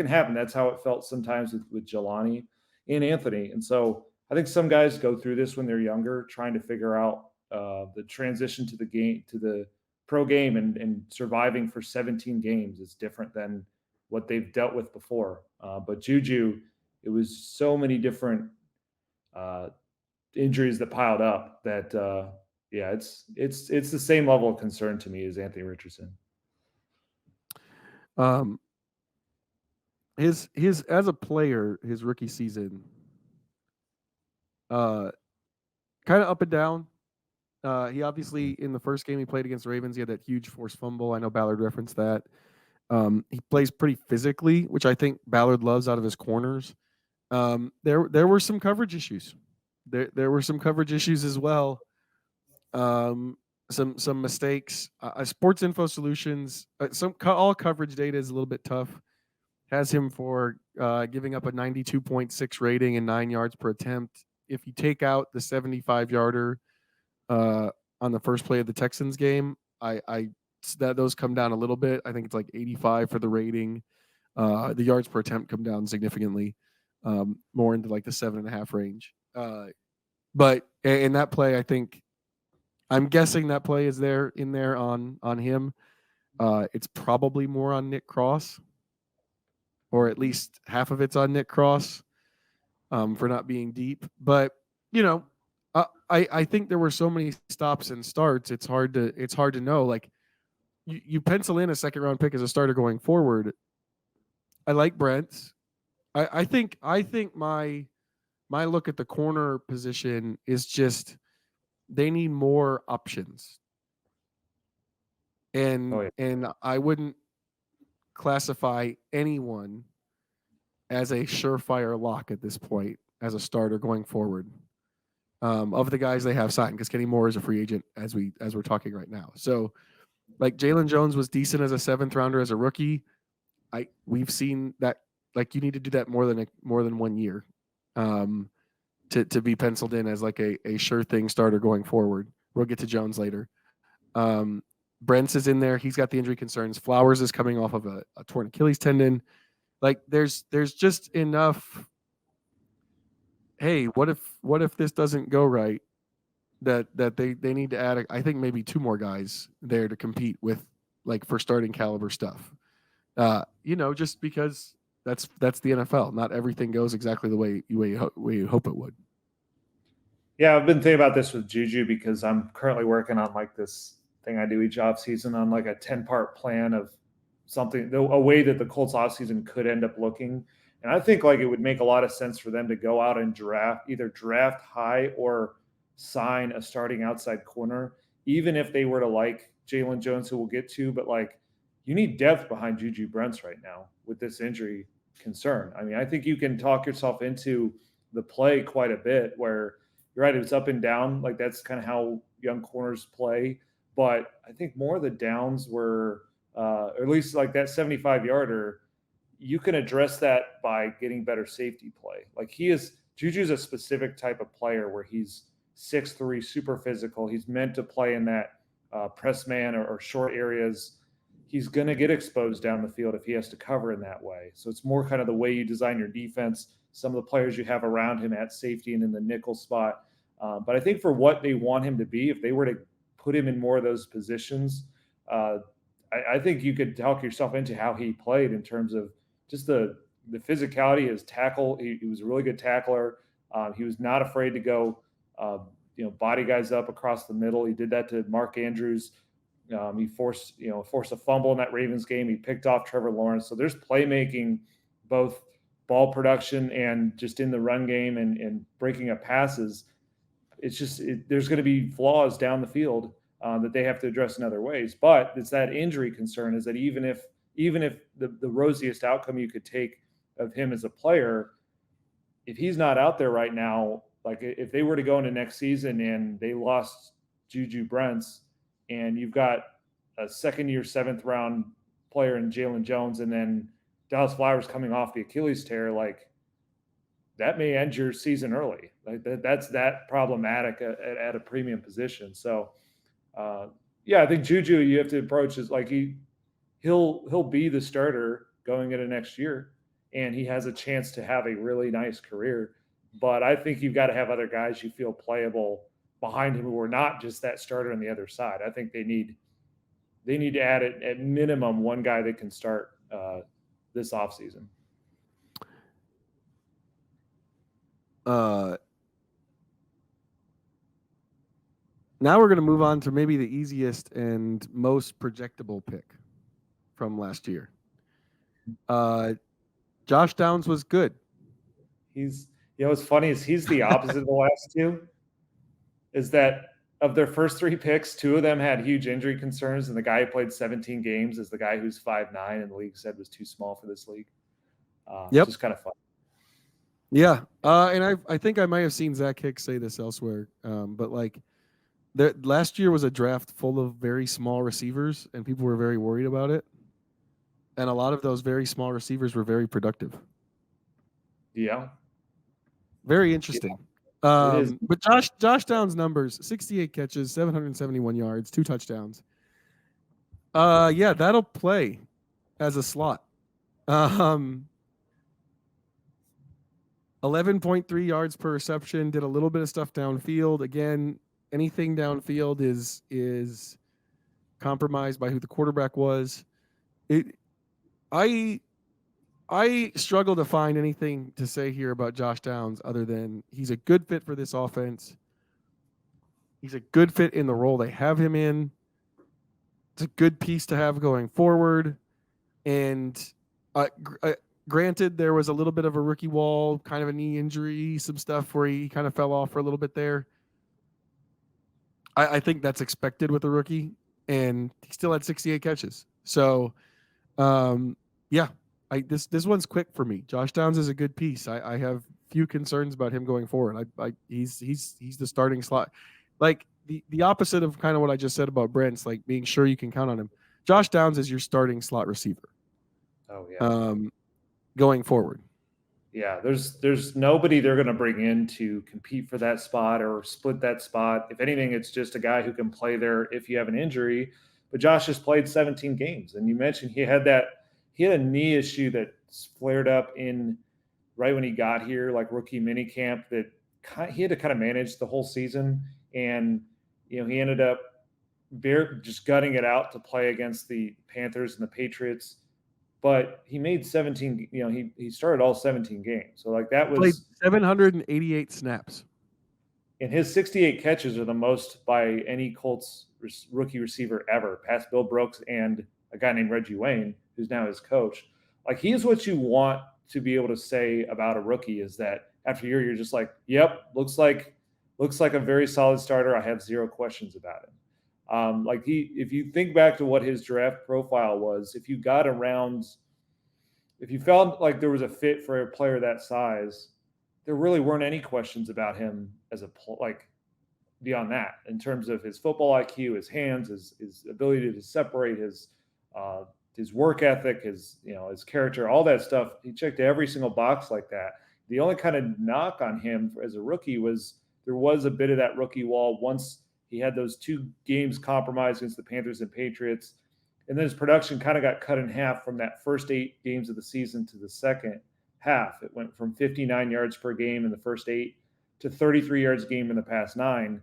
happen. That's how it felt sometimes with Jelani and Anthony. And so I think some guys go through this when they're younger, trying to figure out the transition to the game, to the pro game, and surviving for 17 games is different than what they've dealt with before. But Juju, it was so many different injuries that piled up that it's the same level of concern to me as Anthony Richardson.
His as a player, his rookie season, kind of up and down. He obviously in the first game he played against the Ravens, he had that huge forced fumble. I know Ballard referenced that. He plays pretty physically, which I think Ballard loves out of his corners. There were some coverage issues. There were some coverage issues as well. Some mistakes. Sports Info Solutions, all coverage data is a little bit tough. Has him for giving up a 92.6 rating and 9 yards per attempt. If you take out the 75-yarder on the first play of the Texans game, those come down a little bit. I think it's like 85 for the rating. The yards per attempt come down significantly, more into like the 7.5 range. But in that play, I'm guessing that play is in there on him. It's probably more on Nick Cross, or at least half of it's on Nick Cross for not being deep. But I think there were so many stops and starts. It's hard to know. Like you pencil in a second round pick as a starter going forward. I like Brent. I think my look at the corner position is just they need more options. And I wouldn't classify anyone as a surefire lock at this point as a starter going forward of the guys they have signed, because Kenny Moore is a free agent as we're talking right now. So like Jalen Jones was decent as a 7th rounder as a rookie. We've seen that, like, you need to do that more than 1 year to be penciled in as like a sure thing starter going forward. We'll get to Jones later. Brents is in there. He's got the injury concerns. Flowers is coming off of a torn Achilles tendon. Like there's just enough. Hey, what if this doesn't go right? That they need to add, I think maybe 2 more guys there to compete with, like, for starting caliber stuff. Just because that's the NFL. Not everything goes exactly the way you hope it would.
Yeah, I've been thinking about this with Juju because I'm currently working on like this thing I do each offseason on like a 10-part plan of something, a way that the Colts offseason could end up looking. And I think like it would make a lot of sense for them to go out and either draft high or sign a starting outside corner, even if they were to like Jalen Jones, who we'll get to. But like you need depth behind Juju Brents right now with this injury concern. I mean, I think you can talk yourself into the play quite a bit where you're right, it's up and down. Like that's kind of how young corners play. But I think more of the downs were, or at least like that 75-yarder, you can address that by getting better safety play. Like Juju's a specific type of player where he's 6'3", super physical. He's meant to play in that press man or short areas. He's going to get exposed down the field if he has to cover in that way. So it's more kind of the way you design your defense, some of the players you have around him at safety and in the nickel spot. But I think for what they want him to be, if they were to put him in more of those positions, I think you could talk yourself into how he played in terms of just the physicality, his tackle. He was a really good tackler. He was not afraid to go, body guys up across the middle. He did that to Mark Andrews. He forced a fumble in that Ravens game. He picked off Trevor Lawrence. So there's playmaking both ball production and just in the run game and breaking up passes, it's just there's going to be flaws down the field that they have to address in other ways. But it's that injury concern is that even if the rosiest outcome you could take of him as a player, if he's not out there right now, like if they were to go into next season and they lost Juju Brents and you've got a second-year, seventh-round player in Jalen Jones and then Dallas Flowers coming off the Achilles tear, like that may end your season early. Like that's that problematic at a premium position. So, yeah, I think Juju you have to approach is like he'll be the starter going into next year, and he has a chance to have a really nice career. But I think you've got to have other guys you feel playable behind him who are not just that starter on the other side. I think they need to add at minimum one guy that can start this offseason.
Now we're going to move on to maybe the easiest and most projectable pick from last year. Josh Downs was good.
What's funny is he's the opposite of the last two. Is that of their first three picks, two of them had huge injury concerns, and the guy who played 17 games is the guy who's 5'9", and the league said was too small for this league.
Yep.
Just kind of fun.
Yeah, and I think I might have seen Zach Hicks say this elsewhere, but like last year was a draft full of very small receivers, and people were very worried about it. And a lot of those very small receivers were very productive.
Yeah.
Very interesting.
Yeah, it is.
But Josh Downs' numbers, 68 catches, 771 yards, 2 touchdowns. Yeah, that'll play as a slot. 11.3 yards per reception, did a little bit of stuff downfield. Again, anything downfield is compromised by who the quarterback was. I struggle to find anything to say here about Josh Downs other than he's a good fit for this offense. He's a good fit in the role they have him in. It's a good piece to have going forward. And granted, there was a little bit of a rookie wall, kind of a knee injury, some stuff where he kind of fell off for a little bit there. I think that's expected with a rookie, and he still had 68 catches. So, yeah, this one's quick for me. Josh Downs is a good piece. I have few concerns about him going forward. He's the starting slot, like the opposite of kind of what I just said about Brent's, like being sure you can count on him. Josh Downs is your starting slot receiver.
Oh yeah.
Going forward.
Yeah, there's nobody they're going to bring in to compete for that spot or split that spot. If anything, it's just a guy who can play there if you have an injury. But Josh has played 17 games, and you mentioned he had a knee issue that flared up in right when he got here, like rookie minicamp, that he had to kind of manage the whole season, and he ended up just gutting it out to play against the Panthers and the Patriots. But he made 17, he started all 17 games. So like that was
played 788 snaps.
And his 68 catches are the most by any Colts rookie receiver ever, past Bill Brooks and a guy named Reggie Wayne, who's now his coach. Like he's what you want to be able to say about a rookie is that after a year, you're just like, yep, looks like a very solid starter. I have zero questions about him. If you think back to what his draft profile was, if you felt like there was a fit for a player that size, there really weren't any questions about him as beyond that in terms of his football IQ, his hands, his ability to separate, his work ethic, his character, all that stuff. He checked every single box like that. The only kind of knock on him as a rookie was there was a bit of that rookie wall once he had those 2 games compromised against the Panthers and Patriots. And then his production kind of got cut in half from that first 8 games of the season to the second half. It went from 59 yards per game in the first 8 to 33 yards a game in the past 9.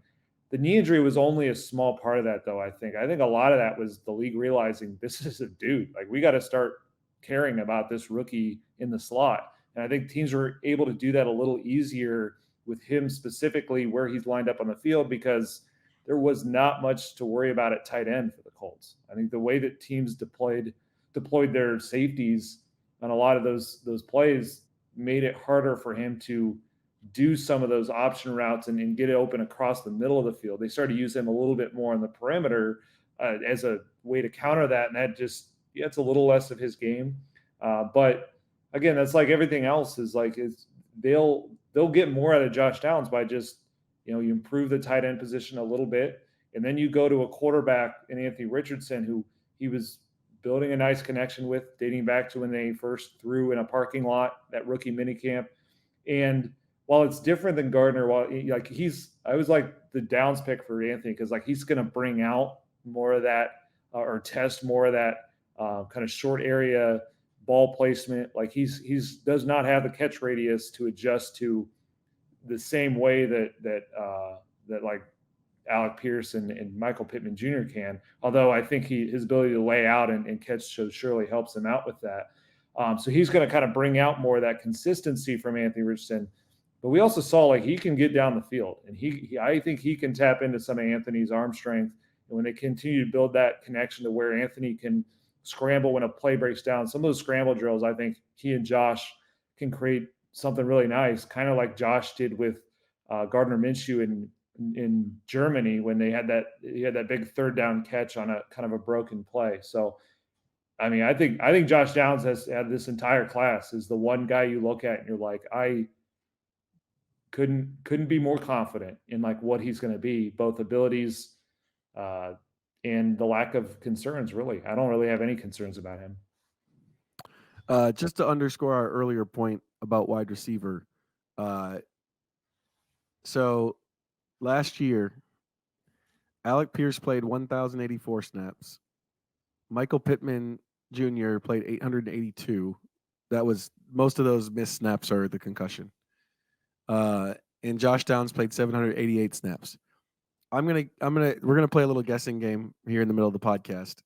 The knee injury was only a small part of that, though, I think. I think a lot of that was the league realizing this is a dude. Like, we got to start caring about this rookie in the slot. And I think teams were able to do that a little easier with him specifically where he's lined up on the field because there was not much to worry about at tight end for the Colts. I think the way that teams deployed their safeties on a lot of those plays, made it harder for him to do some of those option routes and get it open across the middle of the field. They started to use him a little bit more on the perimeter as a way to counter that, and that just it's a little less of his game. But again, that's like everything else is like they'll get more out of Josh Downs by just you improve the tight end position a little bit, and then you go to a quarterback in Anthony Richardson who he was building a nice connection with dating back to when they first threw in a parking lot, that rookie minicamp. And while it's different than Gardner, I was like the Downs pick for Anthony because like he's going to bring out more of that or test more of that kind of short area ball placement. Like he's does not have the catch radius to adjust to the same way that like Alec Pierce and Michael Pittman Jr. can. Although I think his ability to lay out and catch surely helps him out with that. So he's going to kind of bring out more of that consistency from Anthony Richardson. But we also saw like he can get down the field, and I think he can tap into some of Anthony's arm strength. And when they continue to build that connection to where Anthony can scramble when a play breaks down, some of those scramble drills, I think he and Josh can create something really nice, kind of like Josh did with Gardner Minshew in Germany when he had that big third down catch on a kind of a broken play. So, I mean, I think Josh Downs has had this entire class is the one guy you look at and you're like, I couldn't be more confident in like what he's going to be, both abilities and the lack of concerns. Really, I don't really have any concerns about him.
Just to underscore our earlier point about wide receiver, so last year, Alec Pierce played 1,084 snaps. Michael Pittman Jr. played 882. That was most of those missed snaps are the concussion. And Josh Downs played 788 snaps. We're gonna play a little guessing game here in the middle of the podcast.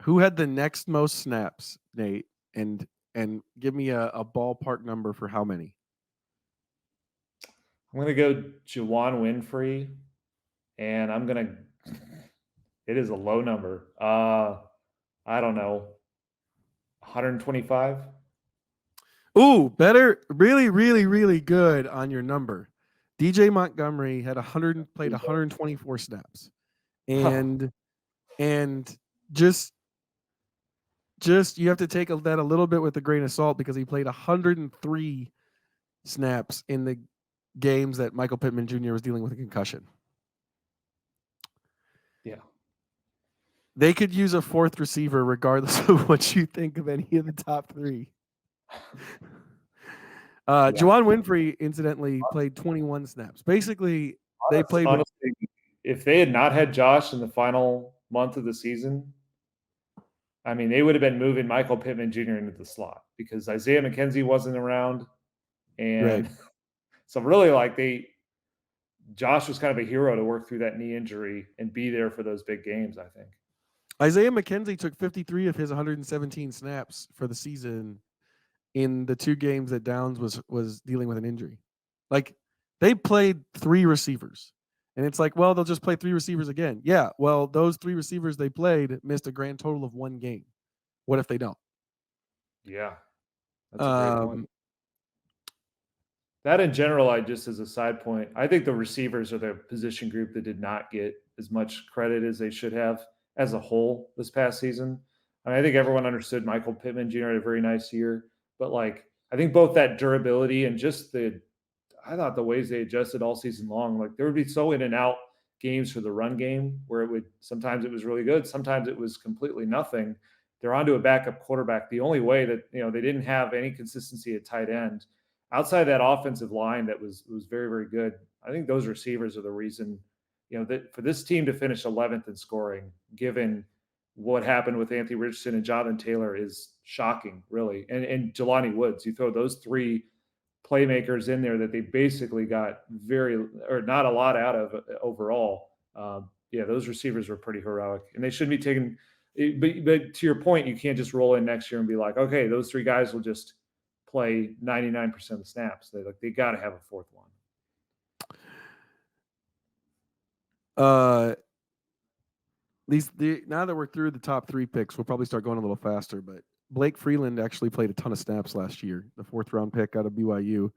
Who had the next most snaps, Nate? And give me a ballpark number for how many.
I'm gonna go Juwan Winfrey, and it is a low number. I don't know, 125.
Ooh, better, really, really, really good on your number. DJ Montgomery had played 124 snaps, and just you have to take that a little bit with a grain of salt because he played 103 snaps in the games that Michael Pittman Jr. was dealing with a concussion.
Yeah.
They could use a fourth receiver regardless of what you think of any of the top three. Juwan Winfrey, incidentally, played 21 snaps. Basically, they played.
Honestly, if they had not had Josh in the final month of the season, I mean, they would have been moving Michael Pittman Jr. into the slot because Isaiah McKenzie wasn't around. And so really Josh was kind of a hero to work through that knee injury and be there for those big games, I think.
Isaiah McKenzie took 53 of his 117 snaps for the season in the two games that Downs was dealing with an injury. Like, they played three receivers. And it's like, well, they'll just play three receivers again. Yeah, well, those three receivers they played missed a grand total of one game. What if they don't?
Yeah, that's a great point. That in general, just as a side point, I think the receivers are the position group that did not get as much credit as they should have as a whole this past season. I think everyone understood Michael Pittman Jr. had a very nice year, but I think both that durability and just I thought the ways they adjusted all season long, like there would be so in and out games for the run game where sometimes it was really good. Sometimes it was completely nothing. They're onto a backup quarterback. The only way that, they didn't have any consistency at tight end outside that offensive line that was very, very good. I think those receivers are the reason, that for this team to finish 11th in scoring, given what happened with Anthony Richardson and Jonathan Taylor, is shocking, really. And Jelani Woods, you throw those three playmakers in there that they basically got not a lot out of overall. Those receivers were pretty heroic, and they shouldn't be taken. But to your point, you can't just roll in next year and be like, okay, those three guys will just play 99% of the snaps. They got to have a fourth one.
Now that we're through the top three picks, we'll probably start going a little faster. But Blake Freeland actually played a ton of snaps last year. The 4th-round pick out of BYU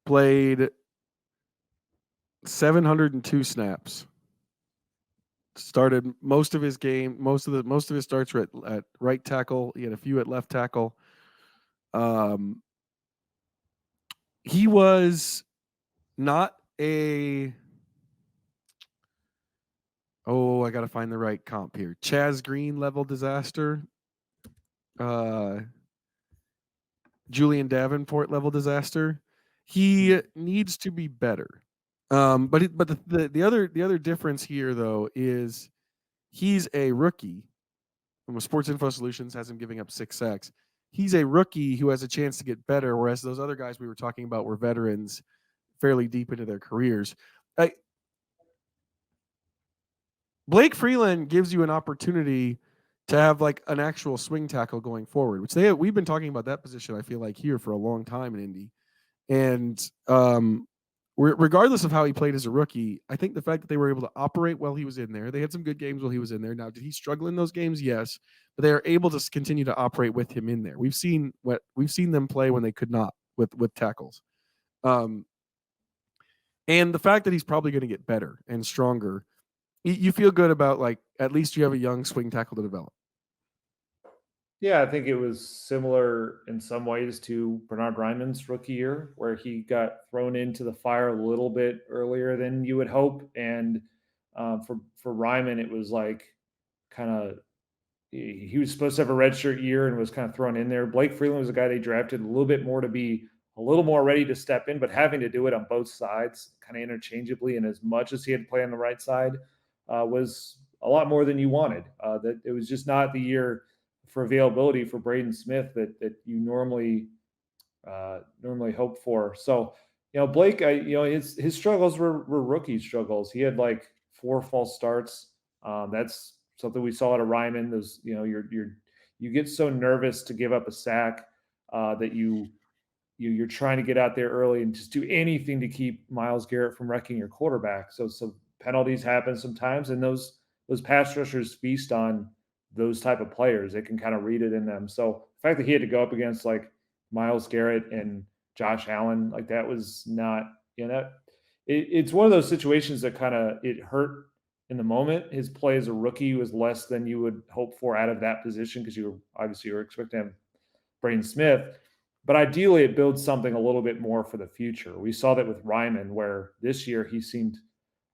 played 702 snaps. Started most of his game. Most of his starts were at right tackle. He had a few at left tackle. He was not a. Oh, I got to find the right comp here. Chaz Green level disaster. Julian Davenport level disaster. He needs to be better. But the other difference here though is he's a rookie. And with Sports Info Solutions has him giving up 6 sacks. He's a rookie who has a chance to get better, whereas those other guys we were talking about were veterans fairly deep into their careers. Blake Freeland gives you an opportunity to have like an actual swing tackle going forward, which we've been talking about that position, I feel like, here for a long time in Indy. And regardless of how he played as a rookie, I think the fact that they were able to operate while he was in there, they had some good games while he was in there. Now, did he struggle in those games? Yes, but they are able to continue to operate with him in there. We've seen them play when they could not with tackles. And the fact that he's probably going to get better and stronger, you feel good about, like, at least you have a young swing tackle to develop.
Yeah, I think it was similar in some ways to Bernhard Raimann's rookie year, where he got thrown into the fire a little bit earlier than you would hope. And for Raimann, it was like kind of he was supposed to have a redshirt year and was kind of thrown in there. Blake Freeland was a guy they drafted a little bit more to be a little more ready to step in, but having to do it on both sides, kind of interchangeably, and as much as he had to play on the right side, was a lot more than you wanted. That it was just not the year for availability for Braden Smith that you normally hope for. So, Blake, his struggles were rookie struggles. He had like 4 false starts. That's something we saw at a Raimann. Those, you get so nervous to give up a sack that you're trying to get out there early and just do anything to keep Myles Garrett from wrecking your quarterback. So penalties happen sometimes, and those pass rushers feast on those type of players. They can kind of read it in them. So the fact that he had to go up against like Myles Garrett and Josh Allen, like that was not, it's one of those situations that kind of, it hurt in the moment. His play as a rookie was less than you would hope for out of that position, because you were expecting him, Braden Smith. But ideally, it builds something a little bit more for the future. We saw that with Raimann, where this year he seemed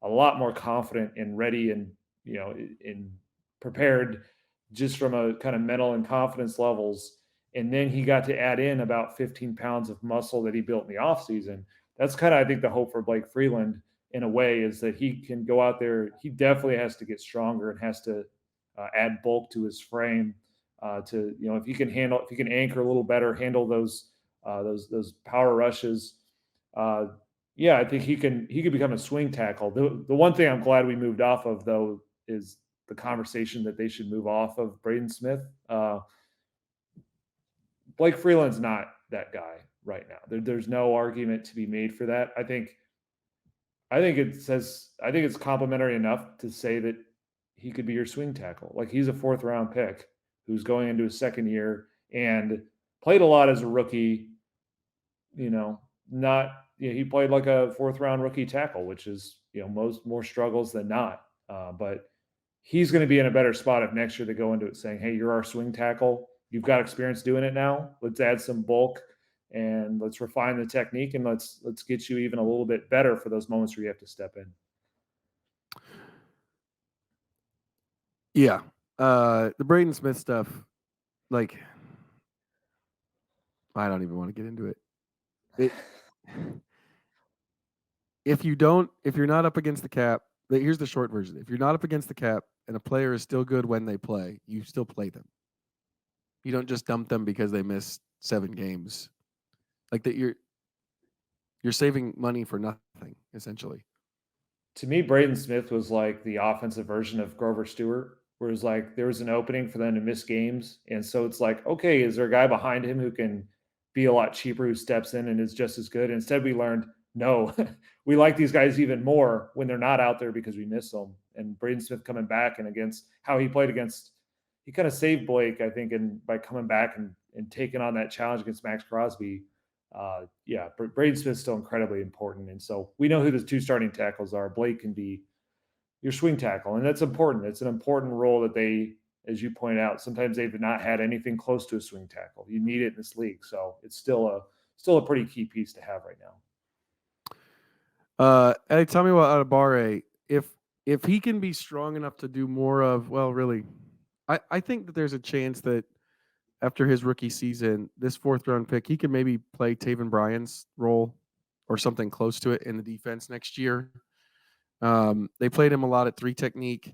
a lot more confident and ready and, in prepared, just from a kind of mental and confidence levels. And then he got to add in about 15 pounds of muscle that he built in the offseason. That's kind of, I think, the hope for Blake Freeland in a way, is that he can go out there. He definitely has to get stronger and has to add bulk to his frame to, if he can anchor a little better, handle those power rushes. I think he can become a swing tackle. The one thing I'm glad we moved off of, though, is the conversation that they should move off of Braden Smith. Blake Freeland's not that guy right now. There's no argument to be made for that. I think it's complimentary enough to say that he could be your swing tackle. Like, he's a 4th-round pick who's going into his second year and played a lot as a rookie. He played like a 4th-round rookie tackle, which is, more struggles than not. But he's going to be in a better spot if next year they go into it saying, hey, you're our swing tackle. You've got experience doing it now. Let's add some bulk and let's refine the technique, and let's get you even a little bit better for those moments where you have to step in.
Yeah. The Braden Smith stuff, like, I don't even want to get into it. If you're not up against the cap, here's the short version. If you're not up against the cap and a player is still good when they play, you still play them. You don't just dump them because they missed 7 games. Like that, you're saving money for nothing, essentially.
To me, Braden Smith was like the offensive version of Grover Stewart, where it's like there was an opening for them to miss games. And so it's like, okay, is there a guy behind him who can be a lot cheaper, who steps in and is just as good? Instead, we learned, no, we like these guys even more when they're not out there because we miss them. And Braden Smith coming back and against how he played against, he kind of saved Blake, I think, and by coming back and taking on that challenge against Max Crosby. Braden Smith's still incredibly important. And so we know who the two starting tackles are. Blake can be your swing tackle, and that's important. It's an important role that they, as you pointed out, sometimes they've not had anything close to a swing tackle. You need it in this league. So it's still a pretty key piece to have right now.
Eddie, tell me about Adebawore. If he can be strong enough to do more of, well, really, I think that there's a chance that after his rookie season, this 4th-round pick, he can maybe play Taven Bryan's role or something close to it in the defense next year. They played him a lot at 3 technique.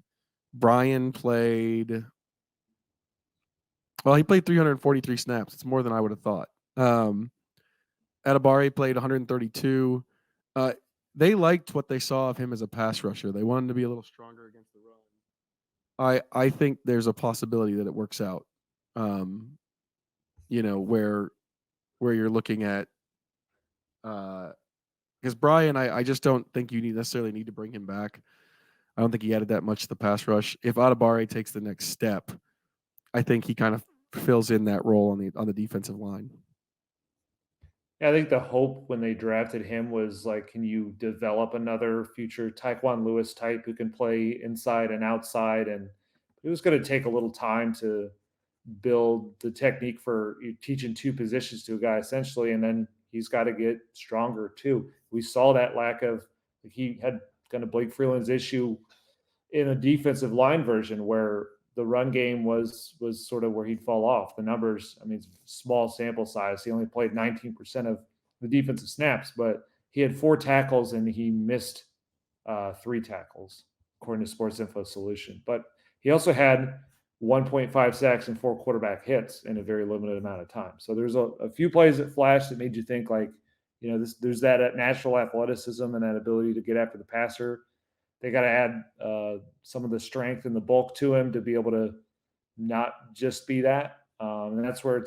Bryan played, well, he played 343 snaps. It's more than I would have thought. Adebawore played 132. They liked what they saw of him as a pass rusher. They wanted him to be a little stronger against the run. I think there's a possibility that it works out. Where you're looking at, because Bryan, I just don't think you necessarily need to bring him back. I don't think he added that much to the pass rush. If Adebawore takes the next step, I think he kind of fills in that role on the defensive line.
Yeah, I think the hope when they drafted him was like, can you develop another future Taekwon Lewis type who can play inside and outside? And it was going to take a little time to build the technique for teaching 2 positions to a guy essentially, and then he's got to get stronger too. We saw that lack of, he had kind of Blake Freeland's issue in a defensive line version where the run game was sort of where he'd fall off. The numbers, I mean, it's small sample size. He only played 19% of the defensive snaps, but he had 4 tackles and he missed 3 tackles, according to Sports Info Solution. But he also had 1.5 sacks and 4 quarterback hits in a very limited amount of time. So there's a few plays that flashed that made you think like, there's that natural athleticism and that ability to get after the passer. They got to add some of the strength and the bulk to him to be able to not just be that. And that's where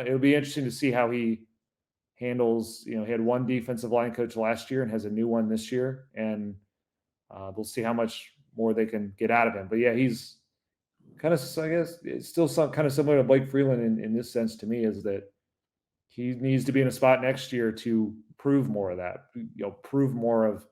it'll be interesting to see how he handles, he had 1 defensive line coach last year and has a new one this year. And we'll see how much more they can get out of him. But yeah, he's kind of, I guess, it's still kind of similar to Blake Freeland in this sense to me, is that he needs to be in a spot next year to prove more of that, prove more of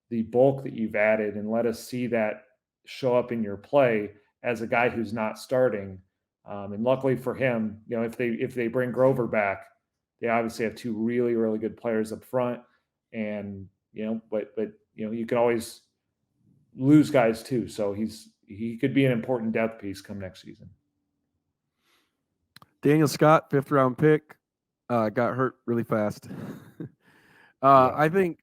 the bulk that you've added, and let us see that show up in your play as a guy who's not starting. And luckily for him, if they bring Grover back, they obviously have 2 really, really good players up front. And, but you can always lose guys too. So he could be an important depth piece come next season.
Daniel Scott, 5th-round pick, got hurt really fast. I think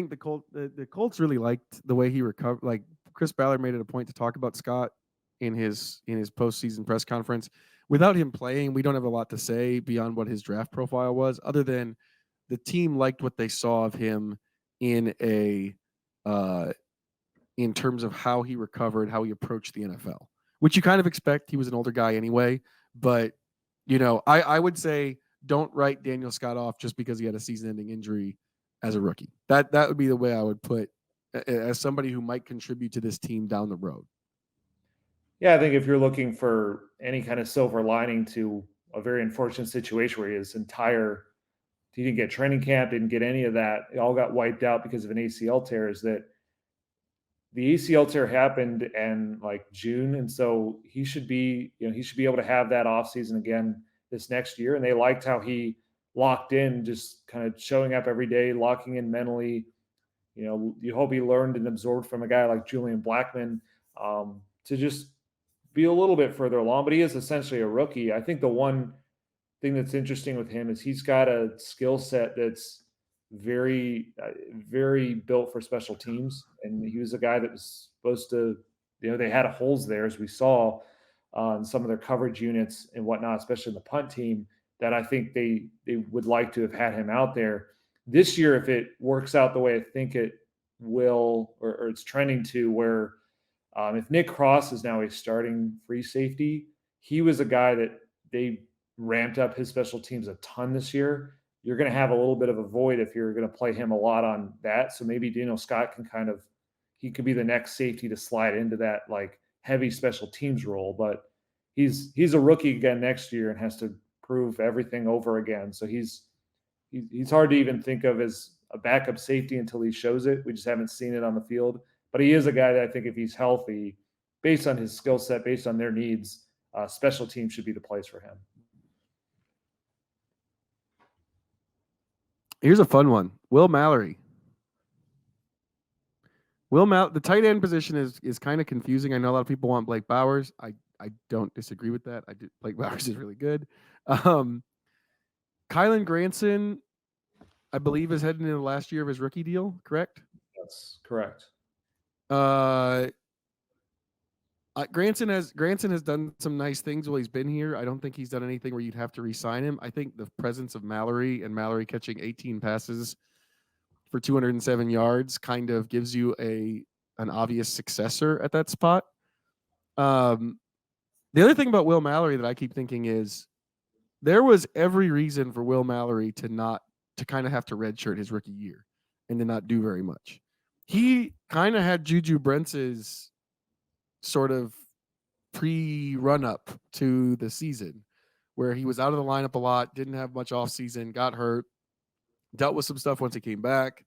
the Colts really liked the way he recovered. Like Chris Ballard made it a point to talk about Scott in his postseason press conference. Without him playing, we don't have a lot to say beyond what his draft profile was, other than the team liked what they saw of him in terms of how he recovered, how he approached the NFL, which you kind of expect. He was an older guy anyway, but I would say don't write Daniel Scott off just because he had a season-ending injury as a rookie. That would be the way I would put as somebody who might contribute to this team down the road.
Yeah, I think if you're looking for any kind of silver lining to a very unfortunate situation where he didn't get training camp, didn't get any of that, it all got wiped out because of an ACL tear, is that the ACL tear happened in like June. And so he should be able to have that offseason again this next year. And they liked how he locked in, just kind of showing up every day, locking in mentally. You hope he learned and absorbed from a guy like Julian Blackmon to just be a little bit further along, but he is essentially a rookie. I think the one thing that's interesting with him is he's got a skill set that's very, very built for special teams. And he was a guy that was supposed to, they had holes there, as we saw in some of their coverage units and whatnot, especially in the punt team, that I think they would like to have had him out there this year. If it works out the way I think it will, or it's trending to, where if Nick Cross is now a starting free safety, he was a guy that they ramped up his special teams a ton this year. You're going to have a little bit of a void if you're going to play him a lot on that. So maybe Daniel Scott he could be the next safety to slide into that like heavy special teams role. But he's a rookie again next year and has to prove everything over again. So he's hard to even think of as a backup safety until he shows it. We just haven't seen it on the field. But he is a guy that I think if he's healthy, based on his skill set, based on their needs, special teams should be the place for him.
Here's a fun one. Will Mallory. The tight end position is kind of confusing. I know a lot of people want Blake Bowers. I don't disagree with that. Blake Bowers is really good. Kylan Granson, I believe, is heading into the last year of his rookie deal, correct?
That's correct.
Granson has done some nice things while he's been here. I don't think he's done anything where you'd have to re-sign him. I think the presence of Mallory and Mallory catching 18 passes for 207 yards kind of gives you an obvious successor at that spot. The other thing about Will Mallory that I keep thinking is there was every reason for Will Mallory to kind of have to redshirt his rookie year and to not do very much. He kind of had Juju Brentz's sort of pre-run up to the season where he was out of the lineup a lot, didn't have much off season, got hurt, dealt with some stuff once he came back.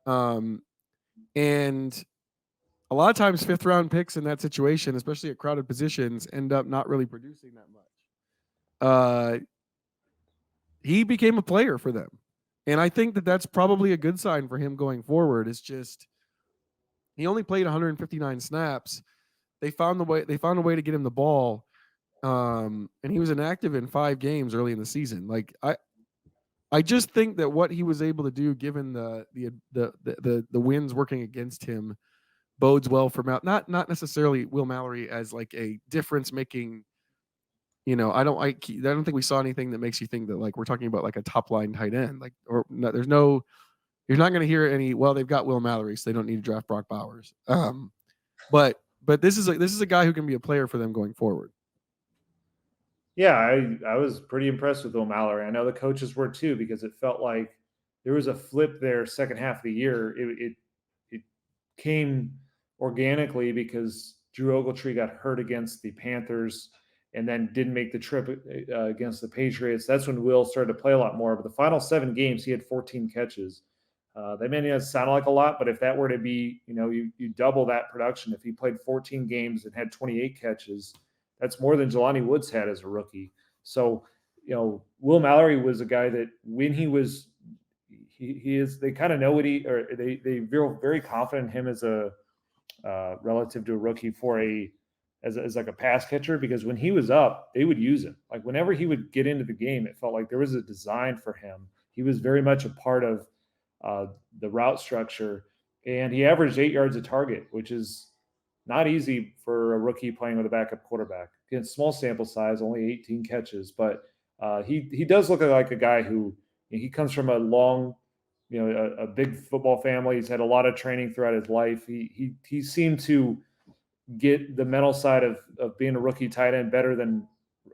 And a lot of times 5th round picks in that situation, especially at crowded positions, end up not really producing that much. He became a player for them. And I think that that's probably a good sign for him going forward. It's just, he only played 159 snaps. They found a way to get him the ball. And he was inactive in 5 games early in the season. Like I just think that what he was able to do, given the winds working against him, bodes well for not necessarily Will Mallory as like a difference making. I don't think we saw anything that makes you think that like we're talking about like a top line tight end. Like you're not going to hear any. Well, they've got Will Mallory, so they don't need to draft Brock Bowers. But this is a guy who can be a player for them going forward.
Yeah, I was pretty impressed with Will Mallory. I know the coaches were too, because it felt like there was a flip there second half of the year. It came organically because Drew Ogletree got hurt against the Panthers and then didn't make the trip against the Patriots. That's when Will started to play a lot more. But the final 7 games, he had 14 catches. That may not sound like a lot, but if that were to be, you double that production. If he played 14 games and had 28 catches, that's more than Jelani Woods had as a rookie. So, Will Mallory was a guy that when they kind of know what they feel very confident in him as a relative to a rookie as like a pass catcher, because when he was up, they would use him. Like whenever he would get into the game, it felt like there was a design for him. He was very much a part of the route structure, and he averaged 8 yards a target, which is not easy for a rookie playing with a backup quarterback. Again, small sample size, only 18 catches, but he does look like a guy who he comes from a long, a big football family. He's had a lot of training throughout his life. He seemed to get the mental side of being a rookie tight end better than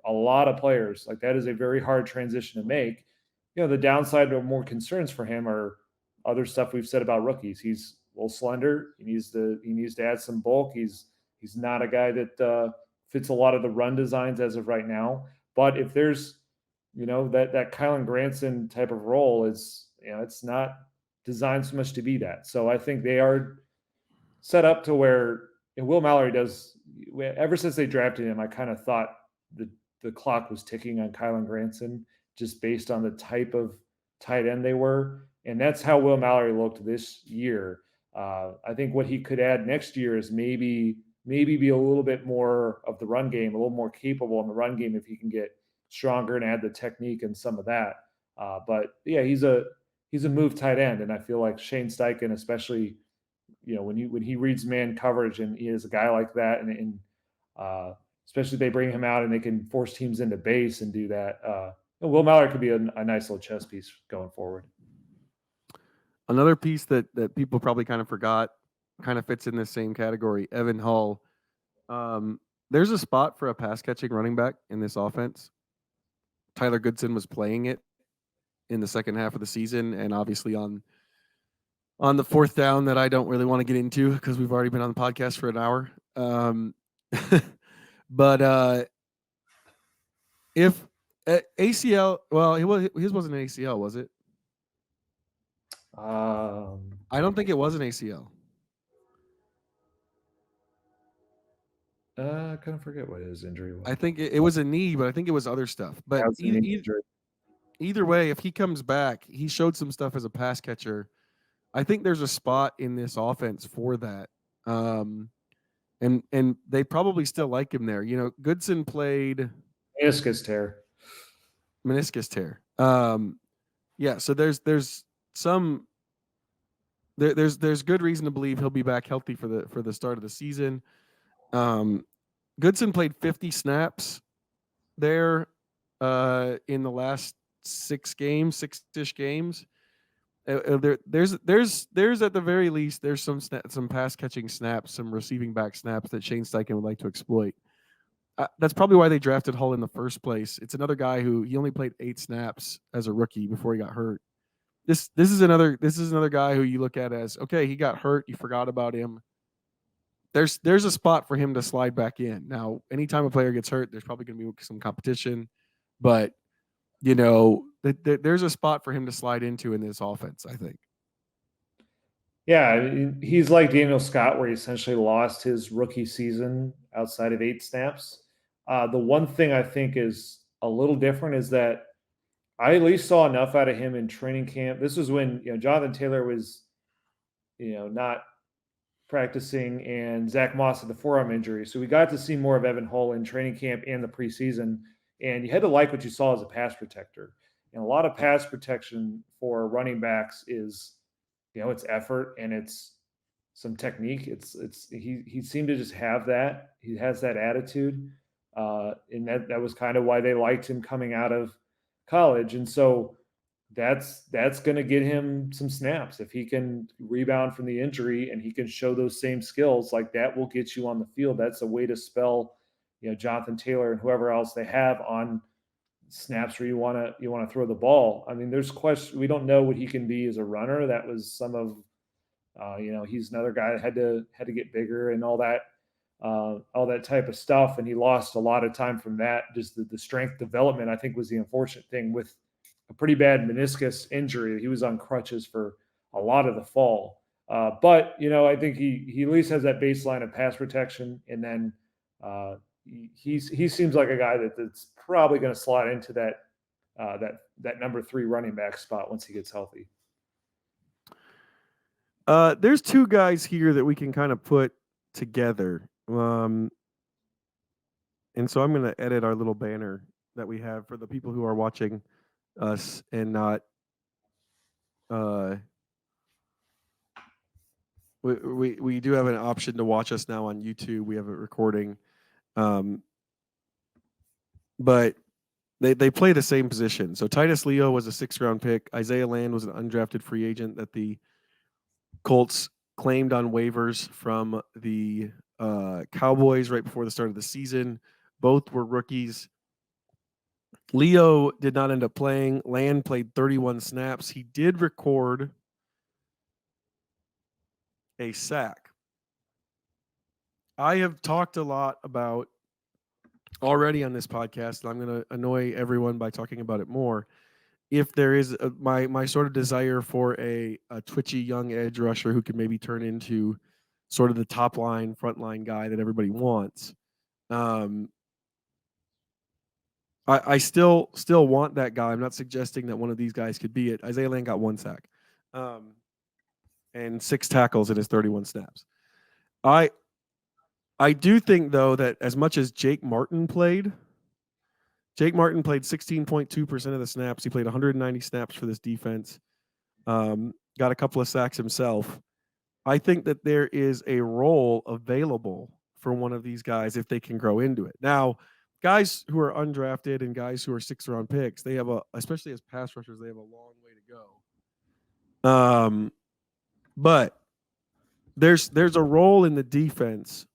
a lot of players. Like that is a very hard transition to make. The downside or more concerns for him are other stuff we've said about rookies. He's a little slender. He needs to add some bulk. He's not a guy that fits a lot of the run designs as of right now. But if there's, that Kylan Granson type of role is, it's not designed so much to be that. So I think they are set up to where, and Will Mallory does, ever since they drafted him, I kind of thought the clock was ticking on Kylan Granson just based on the type of tight end they were. And that's how Will Mallory looked this year. I think what he could add next year is maybe be a little bit more of the run game, a little more capable in the run game if he can get stronger and add the technique and some of that. But yeah, he's a move tight end, and I feel like Shane Steichen, especially, when he reads man coverage and he is a guy like that, and especially if they bring him out and they can force teams into base and do that. Will Mallory could be a nice little chess piece going forward.
Another piece that people probably kind of forgot, kind of fits in this same category, Evan Hull. There's a spot for a pass catching running back in this offense. Tyler Goodson was playing it in the second half of the season, and obviously on the fourth down that I don't really want to get into because we've already been on the podcast for an hour. But If ACL, well, his wasn't an ACL, was it? I don't think it was an ACL.
I kind of forget what his injury was.
I think it was a knee, but I think it was other stuff.
Yeah,
But
it was a knee injury.
either way, if he comes back, he showed some stuff as a pass catcher. I think there's a spot in this offense for that. Um, and they probably still like him there. You know, Goodson played
Meniscus tear.
meniscus tear. Yeah, so there's some there's good reason to believe he'll be back healthy for the start of the season. Goodson played 50 snaps there in the last 6-ish games. There's at the very least there's some pass catching snaps, some receiving back snaps that Shane Steichen would like to exploit. That's probably why they drafted Hull in the first place. It's another guy who he only played 8 snaps as a rookie before he got hurt. This is another guy who you look at as, okay, he got hurt, you forgot about him. There's a spot for him to slide back in. Now, anytime a player gets hurt, there's probably going to be some competition, but you know, there's a spot for him to slide into in this offense, I think.
Yeah, he's like Daniel Scott, where he essentially lost his rookie season outside of 8 snaps. The one thing I think is a little different is that I at least saw enough out of him in training camp. This was when Jonathan Taylor was not practicing, and Zach Moss had the forearm injury. So we got to see more of Evan Hull in training camp and the preseason, and you had to like what you saw as a pass protector. And a lot of pass protection for running backs is, it's effort and it's some technique. He seemed to just have that. He has that attitude, and that was kind of why they liked him coming out of college. And so that's going to get him some snaps. If he can rebound from the injury and he can show those same skills, like that will get you on the field. That's a way to spell, Jonathan Taylor and whoever else they have on snaps where you want to throw the ball. I mean, there's question. We don't know what he can be as a runner. That was some of, he's another guy that had to get bigger and all that type of stuff. And he lost a lot of time from that. Just the strength development, I think, was the unfortunate thing with a pretty bad meniscus injury. He was on crutches for a lot of the fall. But I think he at least has that baseline of pass protection, and then he seems like a guy that's probably going to slot into that number 3 running back spot once he gets healthy.
There's 2 guys here that we can kind of put together. And so I'm going to edit our little banner that we have for the people who are watching us and not we do have an option to watch us now on YouTube. We have it recording, but they play the same position. So Titus Leo was a 6th-round pick. Isaiah Land was an undrafted free agent that the Colts claimed on waivers from the Cowboys right before the start of the season. Both were rookies. Leo did not end up playing. Land played 31 snaps. He did record a sack. I have talked a lot about already on this podcast, and I'm going to annoy everyone by talking about it more. If there is my sort of desire for a twitchy young edge rusher who can maybe turn into sort of the top line, front line guy that everybody wants. I still want that guy. I'm not suggesting that one of these guys could be it. Isaiah Land got 1 sack, and 6 tackles in his 31 snaps. I do think though that as much as Jake Martin played 16.2% of the snaps. He played 190 snaps for this defense. Got a couple of sacks himself. I think that there is a role available for one of these guys if they can grow into it. Now, guys who are undrafted and guys who are 6th-round picks, they have especially as pass rushers, they have a long way to go. But there's a role in the defense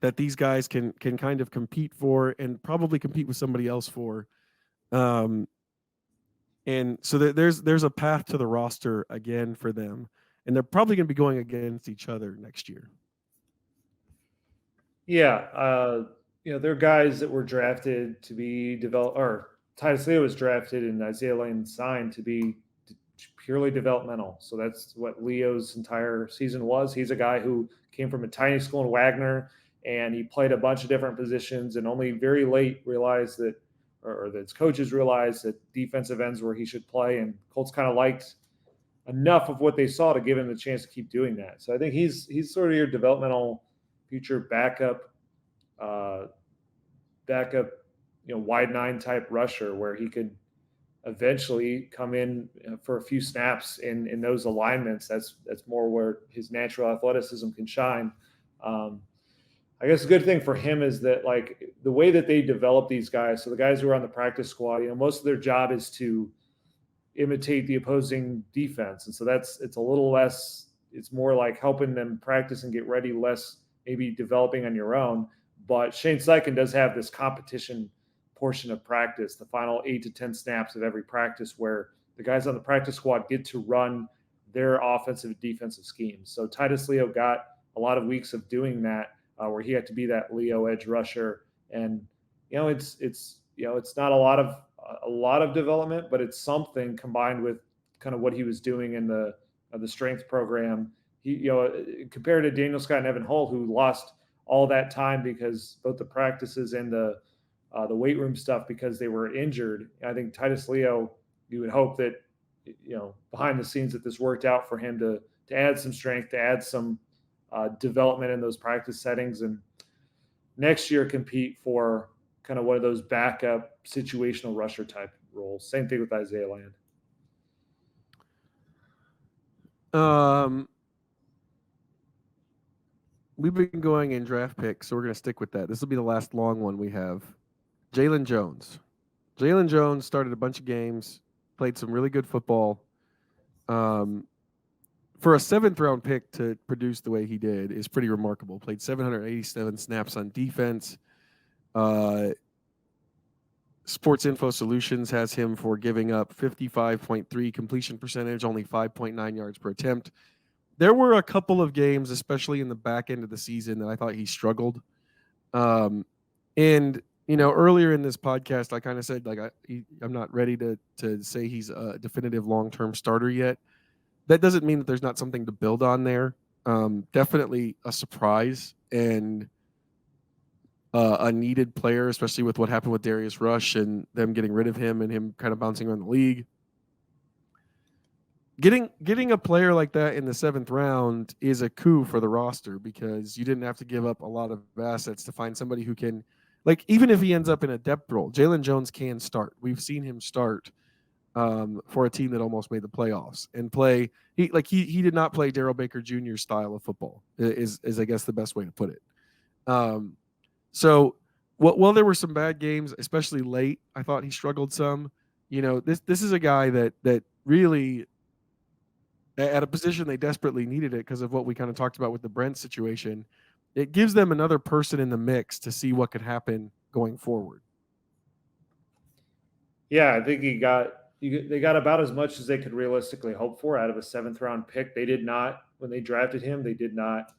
that these guys can kind of compete for and probably compete with somebody else for. And so there's a path to the roster again for them, and they're probably going to be going against each other next year.
Yeah. There are guys that were drafted to be developed, or Titus Leo was drafted and Isaiah Lane signed to be purely developmental. So that's what Leo's entire season was. He's a guy who came from a tiny school in Wagner, and he played a bunch of different positions, and only very late realized that, or that his coaches realized that defensive ends where he should play. And Colts kind of liked enough of what they saw to give him the chance to keep doing that. So I think he's sort of your developmental future backup, wide nine type rusher where he could eventually come in for a few snaps in those alignments. That's more where his natural athleticism can shine. I guess a good thing for him is that, like, the way that they develop these guys, so the guys who are on the practice squad, most of their job is to imitate the opposing defense. And so it's a little less, it's more like helping them practice and get ready, less maybe developing on your own. But Shane Steichen does have this competition portion of practice, the final 8 to 10 snaps of every practice, where the guys on the practice squad get to run their offensive and defensive schemes. So Titus Leo got a lot of weeks of doing that, where he had to be that Leo edge rusher. And it's not a lot of development, but it's something combined with kind of what he was doing in the strength program. He, compared to Daniel Scott and Evan Hull, who lost all that time because both the practices and the weight room stuff because they were injured. I think Titus Leo, you would hope that, behind the scenes that this worked out for him to add some strength, to add some development in those practice settings, and next year compete for kind of one of those backup situational rusher type roles. Same thing with Isaiah Land.
We've been going in draft picks, so we're going to stick with that. This will be the last long one we have. Jalen Jones. Jalen Jones started a bunch of games, played some really good football. For a 7th-round pick to produce the way he did is pretty remarkable. Played 787 snaps on defense. Sports Info Solutions has him for giving up 55.3 completion percentage, only 5.9 yards per attempt. There were a couple of games, especially in the back end of the season, that I thought he struggled. And earlier in this podcast, I kind of said, like, I'm not ready to say he's a definitive long-term starter yet. That doesn't mean that there's not something to build on there. Definitely a surprise and a needed player, especially with what happened with Darius Rush and them getting rid of him and him kind of bouncing around the league. Getting a player like that in the 7th round is a coup for the roster because you didn't have to give up a lot of assets to find somebody who can, like, even if he ends up in a depth role, Jalen Jones can start. We've seen him start for a team that almost made the playoffs and play. He did not play Darrell Baker Jr. style of football is I guess the best way to put it. So while there were some bad games, especially late, I thought he struggled some. This is a guy that really, at a position they desperately needed it because of what we kind of talked about with the Brent situation, it gives them another person in the mix to see what could happen going forward.
Yeah, I think they got about as much as they could realistically hope for out of a 7th-round pick. They did not, when they drafted him, they did not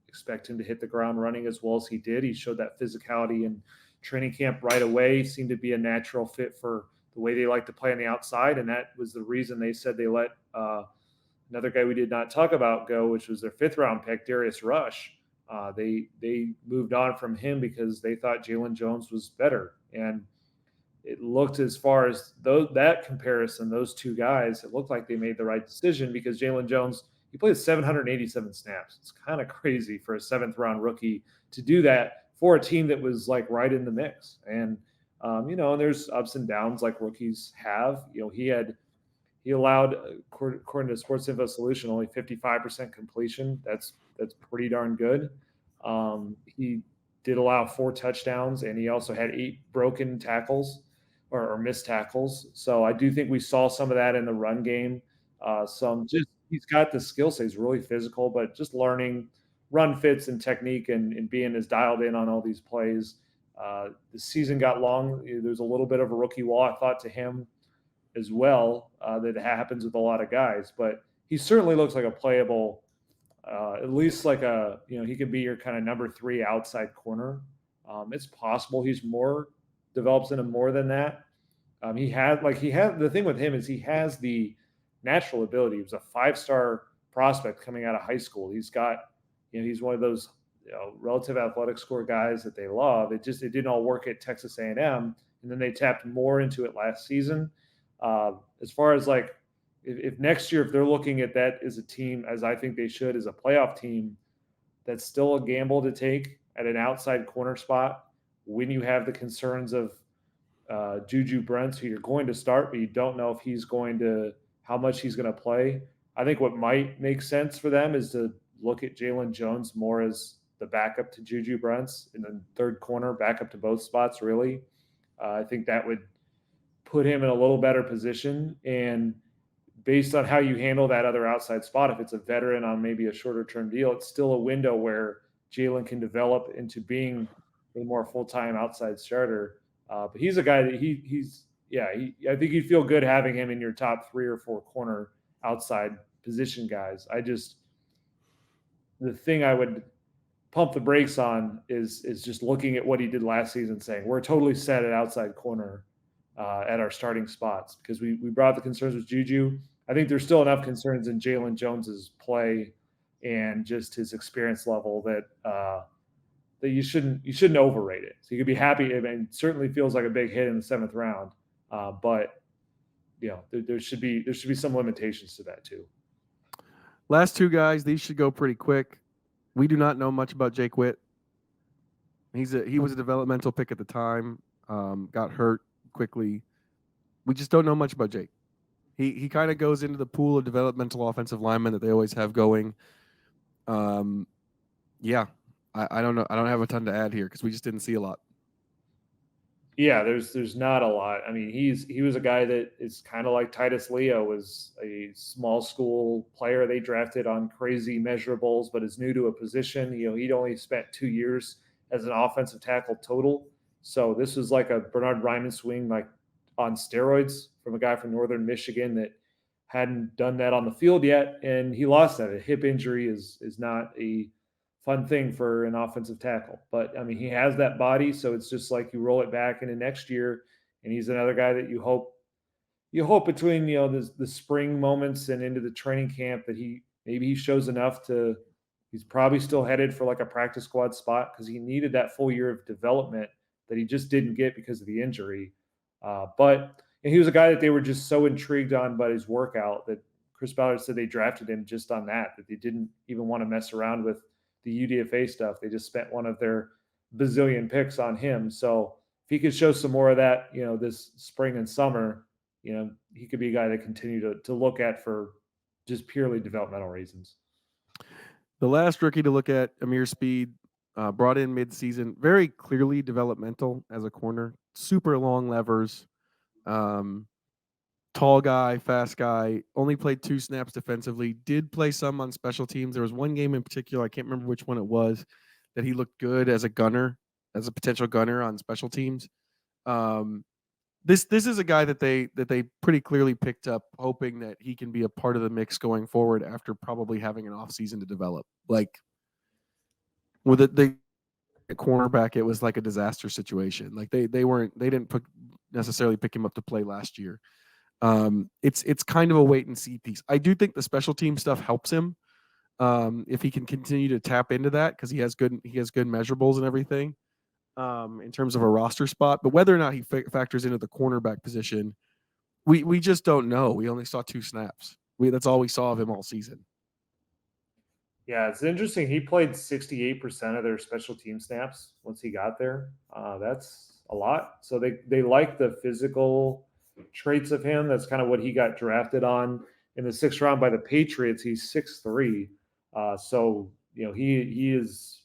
expect him to hit the ground running as well as he did. He showed that physicality in training camp right away, seemed to be a natural fit for the way they like to play on the outside, and that was the reason they said they let another guy we did not talk about go, which was their 5th-round pick, Darius Rush. They moved on from him because they thought Jalen Jones was better. And it looked, as far as that comparison, those two guys, it looked like they made the right decision because Jalen Jones, he played 787 snaps. It's kind of crazy for a 7th-round rookie to do that for a team that was like right in the mix. And, and there's ups and downs like rookies have. He allowed, according to Sports Info Solution, only 55% completion. That's pretty darn good. He did allow 4 touchdowns, and he also had 8 broken tackles or missed tackles. So I do think we saw some of that in the run game. He's got the skill set. He's really physical, but just learning run fits and technique and being as dialed in on all these plays. The season got long. There's a little bit of a rookie wall, I thought, to him as well, that happens with a lot of guys, but he certainly looks like a playable, at least like he could be your kind of number 3 outside corner. It's possible develops into more than that. The thing with him is he has the natural ability. He was a 5-star prospect coming out of high school. He's one of those relative athletic score guys that they love. It didn't all work at Texas A&M, and then they tapped more into it last season. As far as like if next year, if they're looking at that as a team, as I think they should, as a playoff team, that's still a gamble to take at an outside corner spot when you have the concerns of Juju Brents, who you're going to start, but you don't know if how much he's going to play. I think what might make sense for them is to look at Jalen Jones more as the backup to Juju Brents in the third corner, backup to both spots, really. I think that would put him in a little better position. And based on how you handle that other outside spot, if it's a veteran on maybe a shorter term deal, it's still a window where Jalen can develop into being a more full-time outside starter. But he's a guy that I think you'd feel good having him in your top 3 or 4 corner outside position guys. The thing I would pump the brakes on is just looking at what he did last season, saying we're totally set at outside corner at our starting spots, because we brought the concerns with Juju. I think there's still enough concerns in Jalen Jones's play and just his experience level that you shouldn't overrate it. So you could be happy. I mean, it certainly feels like a big hit in the 7th round, but there should be some limitations to that too.
Last 2 guys, these should go pretty quick. We do not know much about Jake Witt. He was a developmental pick at the time, got hurt quickly. We just don't know much about Jake. He kind of goes into the pool of developmental offensive linemen that they always have going. Yeah, I don't know. I don't have a ton to add here because we just didn't see a lot.
Yeah, there's not a lot. I mean, he was a guy that is kind of like Titus Leo, was a small school player they drafted on crazy measurables, but is new to a position. He'd only spent 2 years as an offensive tackle total. So this was like a Bernard Ryman swing, like on steroids, from a guy from Northern Michigan that hadn't done that on the field yet, and he lost that. A hip injury is not a fun thing for an offensive tackle. But, I mean, he has that body, so it's just like you roll it back into next year, and he's another guy that you hope between, the spring moments and into the training camp that he shows enough to – he's probably still headed for like a practice squad spot, because he needed that full year of development that he just didn't get because of the injury. And he was a guy that they were just so intrigued on by his workout that Chris Ballard said they drafted him just on that they didn't even want to mess around with the UDFA stuff. They just spent one of their bazillion picks on him. So if he could show some more of that, this spring and summer, he could be a guy that continue to look at for just purely developmental reasons.
The last rookie to look at, Ameer Speed, brought in mid-season, very clearly developmental as a corner, super long levers, tall guy, fast guy, only played 2 snaps defensively, did play some on special teams. There was one game in particular, I can't remember which one it was, that he looked good as a potential gunner on special teams. This is a guy that they pretty clearly picked up, hoping that he can be a part of the mix going forward after probably having an off season to develop. Like with the cornerback, it was like a disaster situation. Like they didn't necessarily pick him up to play last year. It's kind of a wait and see piece. I do think the special team stuff helps him if he can continue to tap into that, because he has good measurables and everything in terms of a roster spot. But whether or not he factors into the cornerback position, we just don't know. We only saw 2 snaps. That's all we saw of him all season.
Yeah, it's interesting. He played 68% of their special team snaps once he got there. That's a lot. So they like the physical traits of him. That's kind of what he got drafted on in the 6th round by the Patriots. He's 6'3". So, he is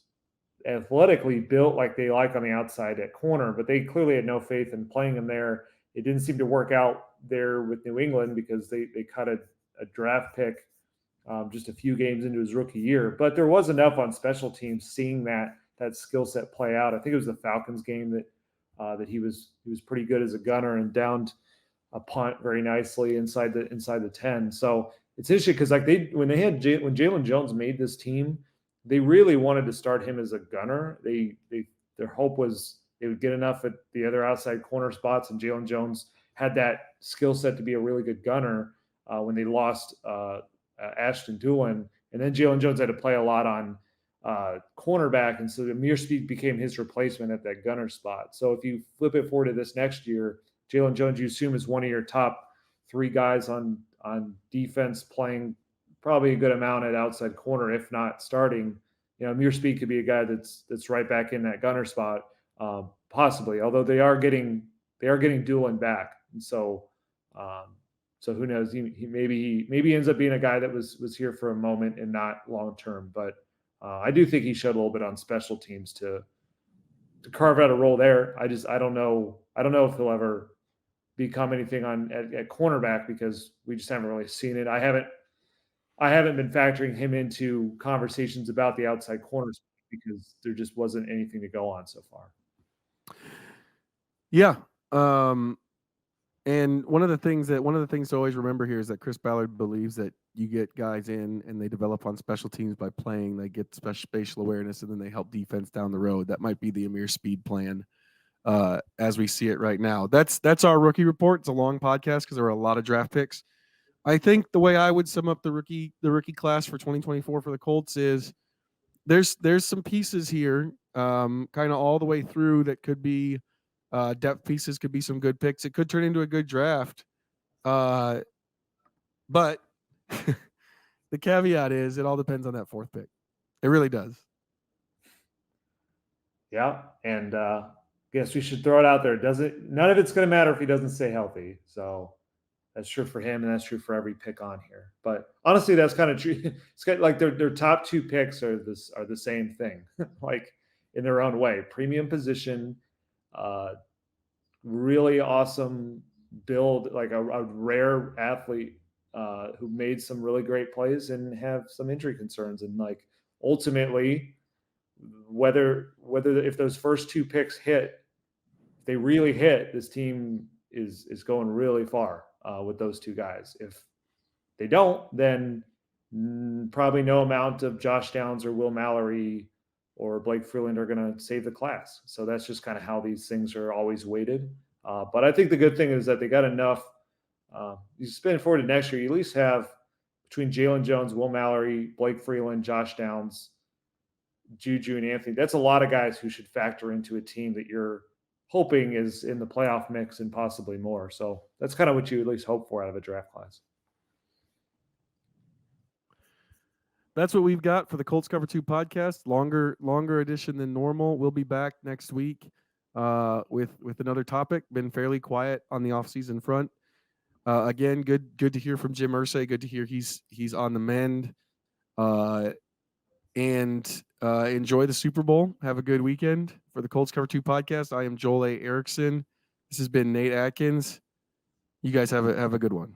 athletically built like they like on the outside at corner, but they clearly had no faith in playing him there. It didn't seem to work out there with New England because they cut a draft pick just a few games into his rookie year. But there was enough on special teams seeing that skill set play out. I think it was the Falcons game that he was pretty good as a gunner and downed a punt very nicely inside the 10. So it's interesting because when Jalen Jones made this team, they really wanted to start him as a gunner. They their hope was they would get enough at the other outside corner spots, and Jalen Jones had that skill set to be a really good gunner when they lost Ashton Doolin. And then Jalen Jones had to play a lot on cornerback, and so Ameer Speed became his replacement at that gunner spot. So if you flip it forward to this next year, Jalen Jones, you assume, is one of your top 3 guys on defense, playing probably a good amount at outside corner, if not starting. Ameer Speed could be a guy that's right back in that gunner spot, possibly. Although they are getting Doolin back, and so who knows? He maybe ends up being a guy that was here for a moment and not long term. But I do think he showed a little bit on special teams to carve out a role there. I don't know if he'll ever become anything at cornerback, because we just haven't really seen it. I haven't been factoring him into conversations about the outside corners because there just wasn't anything to go on so far.
Yeah. And one of the things to always remember here is that Chris Ballard believes that you get guys in and they develop on special teams by playing. They get spatial awareness, and then they help defense down the road. That might be the Ameer Speed plan as we see it right now. That's our rookie report. It's a long podcast because there are a lot of draft picks. I think the way I would sum up the rookie class for 2024 for the Colts is there's some pieces here, kind of all the way through, that could be depth pieces, could be some good picks. It could turn into a good draft. But the caveat is it all depends on that 4th pick. It really does.
Yeah. And guess we should throw it out there. None of it's going to matter if he doesn't stay healthy. So that's true for him, and that's true for every pick on here. But honestly, that's kind of true. It's kind of like their top 2 picks are the same thing, like in their own way. Premium position, really awesome build, like a rare athlete who made some really great plays and have some injury concerns. And like ultimately, whether if those first 2 picks hit, if they really hit, this team is going really far with those 2 guys. If they don't, then probably no amount of Josh Downs or Will Mallory or Blake Freeland are going to save the class. So that's just kind of how these things are always weighted. But I think the good thing is that they got enough. You spin forward to next year, you at least have between Jalen Jones, Will Mallory, Blake Freeland, Josh Downs, Juju, and Anthony. That's a lot of guys who should factor into a team that you're hoping is in the playoff mix and possibly more. So that's kind of what you at least hope for out of a draft class.
That's what we've got for the Colts Cover-2 podcast. Longer edition than normal. We'll be back next week with another topic. Been fairly quiet on the offseason front. Again, good to hear from Jim Irsay. Good to hear he's on the mend. And enjoy the Super Bowl. Have a good weekend. For the Colts Cover-2 podcast, I am Joel A. Erickson. This has been Nate Atkins. You guys have a good one.